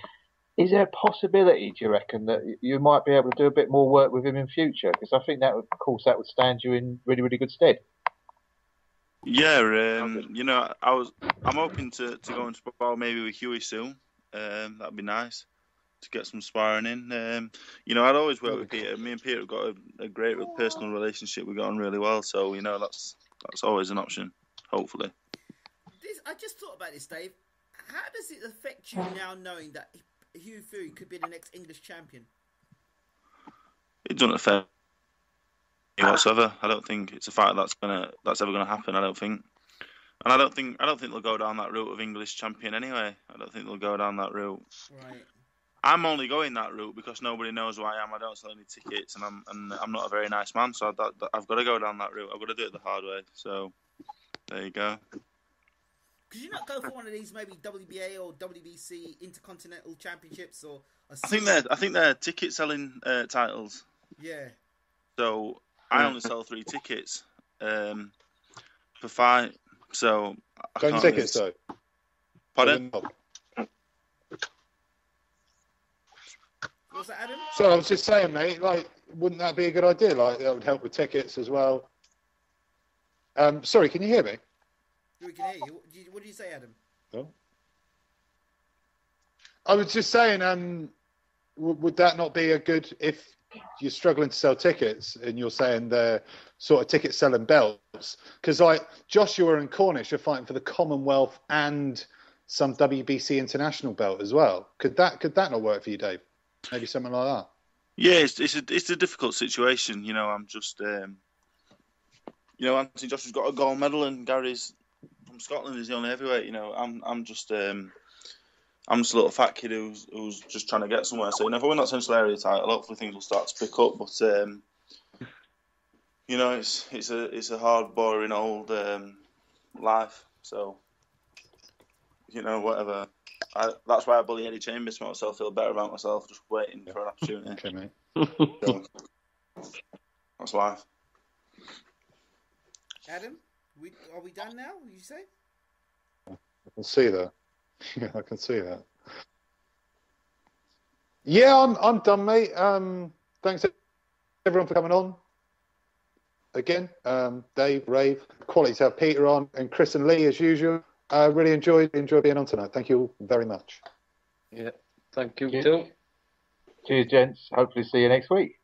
Is there a possibility, do you reckon, that you might be able to do a bit more work with him in future? Because I think that would stand you in really, really good stead. Yeah, I'm hoping to go and spar maybe with Huey soon. That'd be nice to get some sparring in. I'd always work with Peter. Me and Peter have got a great personal relationship. We got on really well, so that's always an option. Hopefully. I just thought about this, Dave. How does it affect you now, knowing that Huey Fury could be the next English champion? It doesn't affect me whatsoever. I don't think it's a fight that's ever gonna happen. I don't think, and I don't think they'll go down that route of English champion anyway. I don't think they'll go down that route. Right. I'm only going that route because nobody knows who I am. I don't sell any tickets, and I'm not a very nice man, so I've got to go down that route. I've got to do it the hard way. So there you go. Could you not go for one of these, maybe WBA or WBC Intercontinental Championships or? I think they're ticket selling titles. Yeah. So I only sell 3 tickets per fight. So I can't tickets though. Pardon? What's that, Adam? So I was just saying, mate. Wouldn't that be a good idea? That would help with tickets as well. Sorry, can you hear me? We can hear you. What did you say, Adam? Oh. I was just saying, would that not be a good, if you're struggling to sell tickets and you're saying they're sort of ticket selling belts? Because Joshua and Cornish are fighting for the Commonwealth and some WBC international belt as well. Could that not work for you, Dave? Maybe something like that. Yeah, it's a difficult situation. I'm just, Anthony Joshua's got a gold medal and Gary's from Scotland is the only heavyweight. I'm just, I'm just a little fat kid who's just trying to get somewhere. So, if I win that Central Area title, hopefully things will start to pick up. But it's a hard, boring old life. So, whatever. That's why I bully Eddie Chambers to make myself feel better about myself, just waiting for an opportunity. Okay, mate. So, that's life. Adam, are we done now? Did you say? I can see that. Yeah, I can see that. Yeah, I'm done, mate. Thanks everyone for coming on. Again, Dave, Rave, quality to have Peter on, and Chris and Lee as usual. Really enjoyed being on tonight. Thank you all very much. Yeah, thank you too. Cheers, gents. Hopefully see you next week.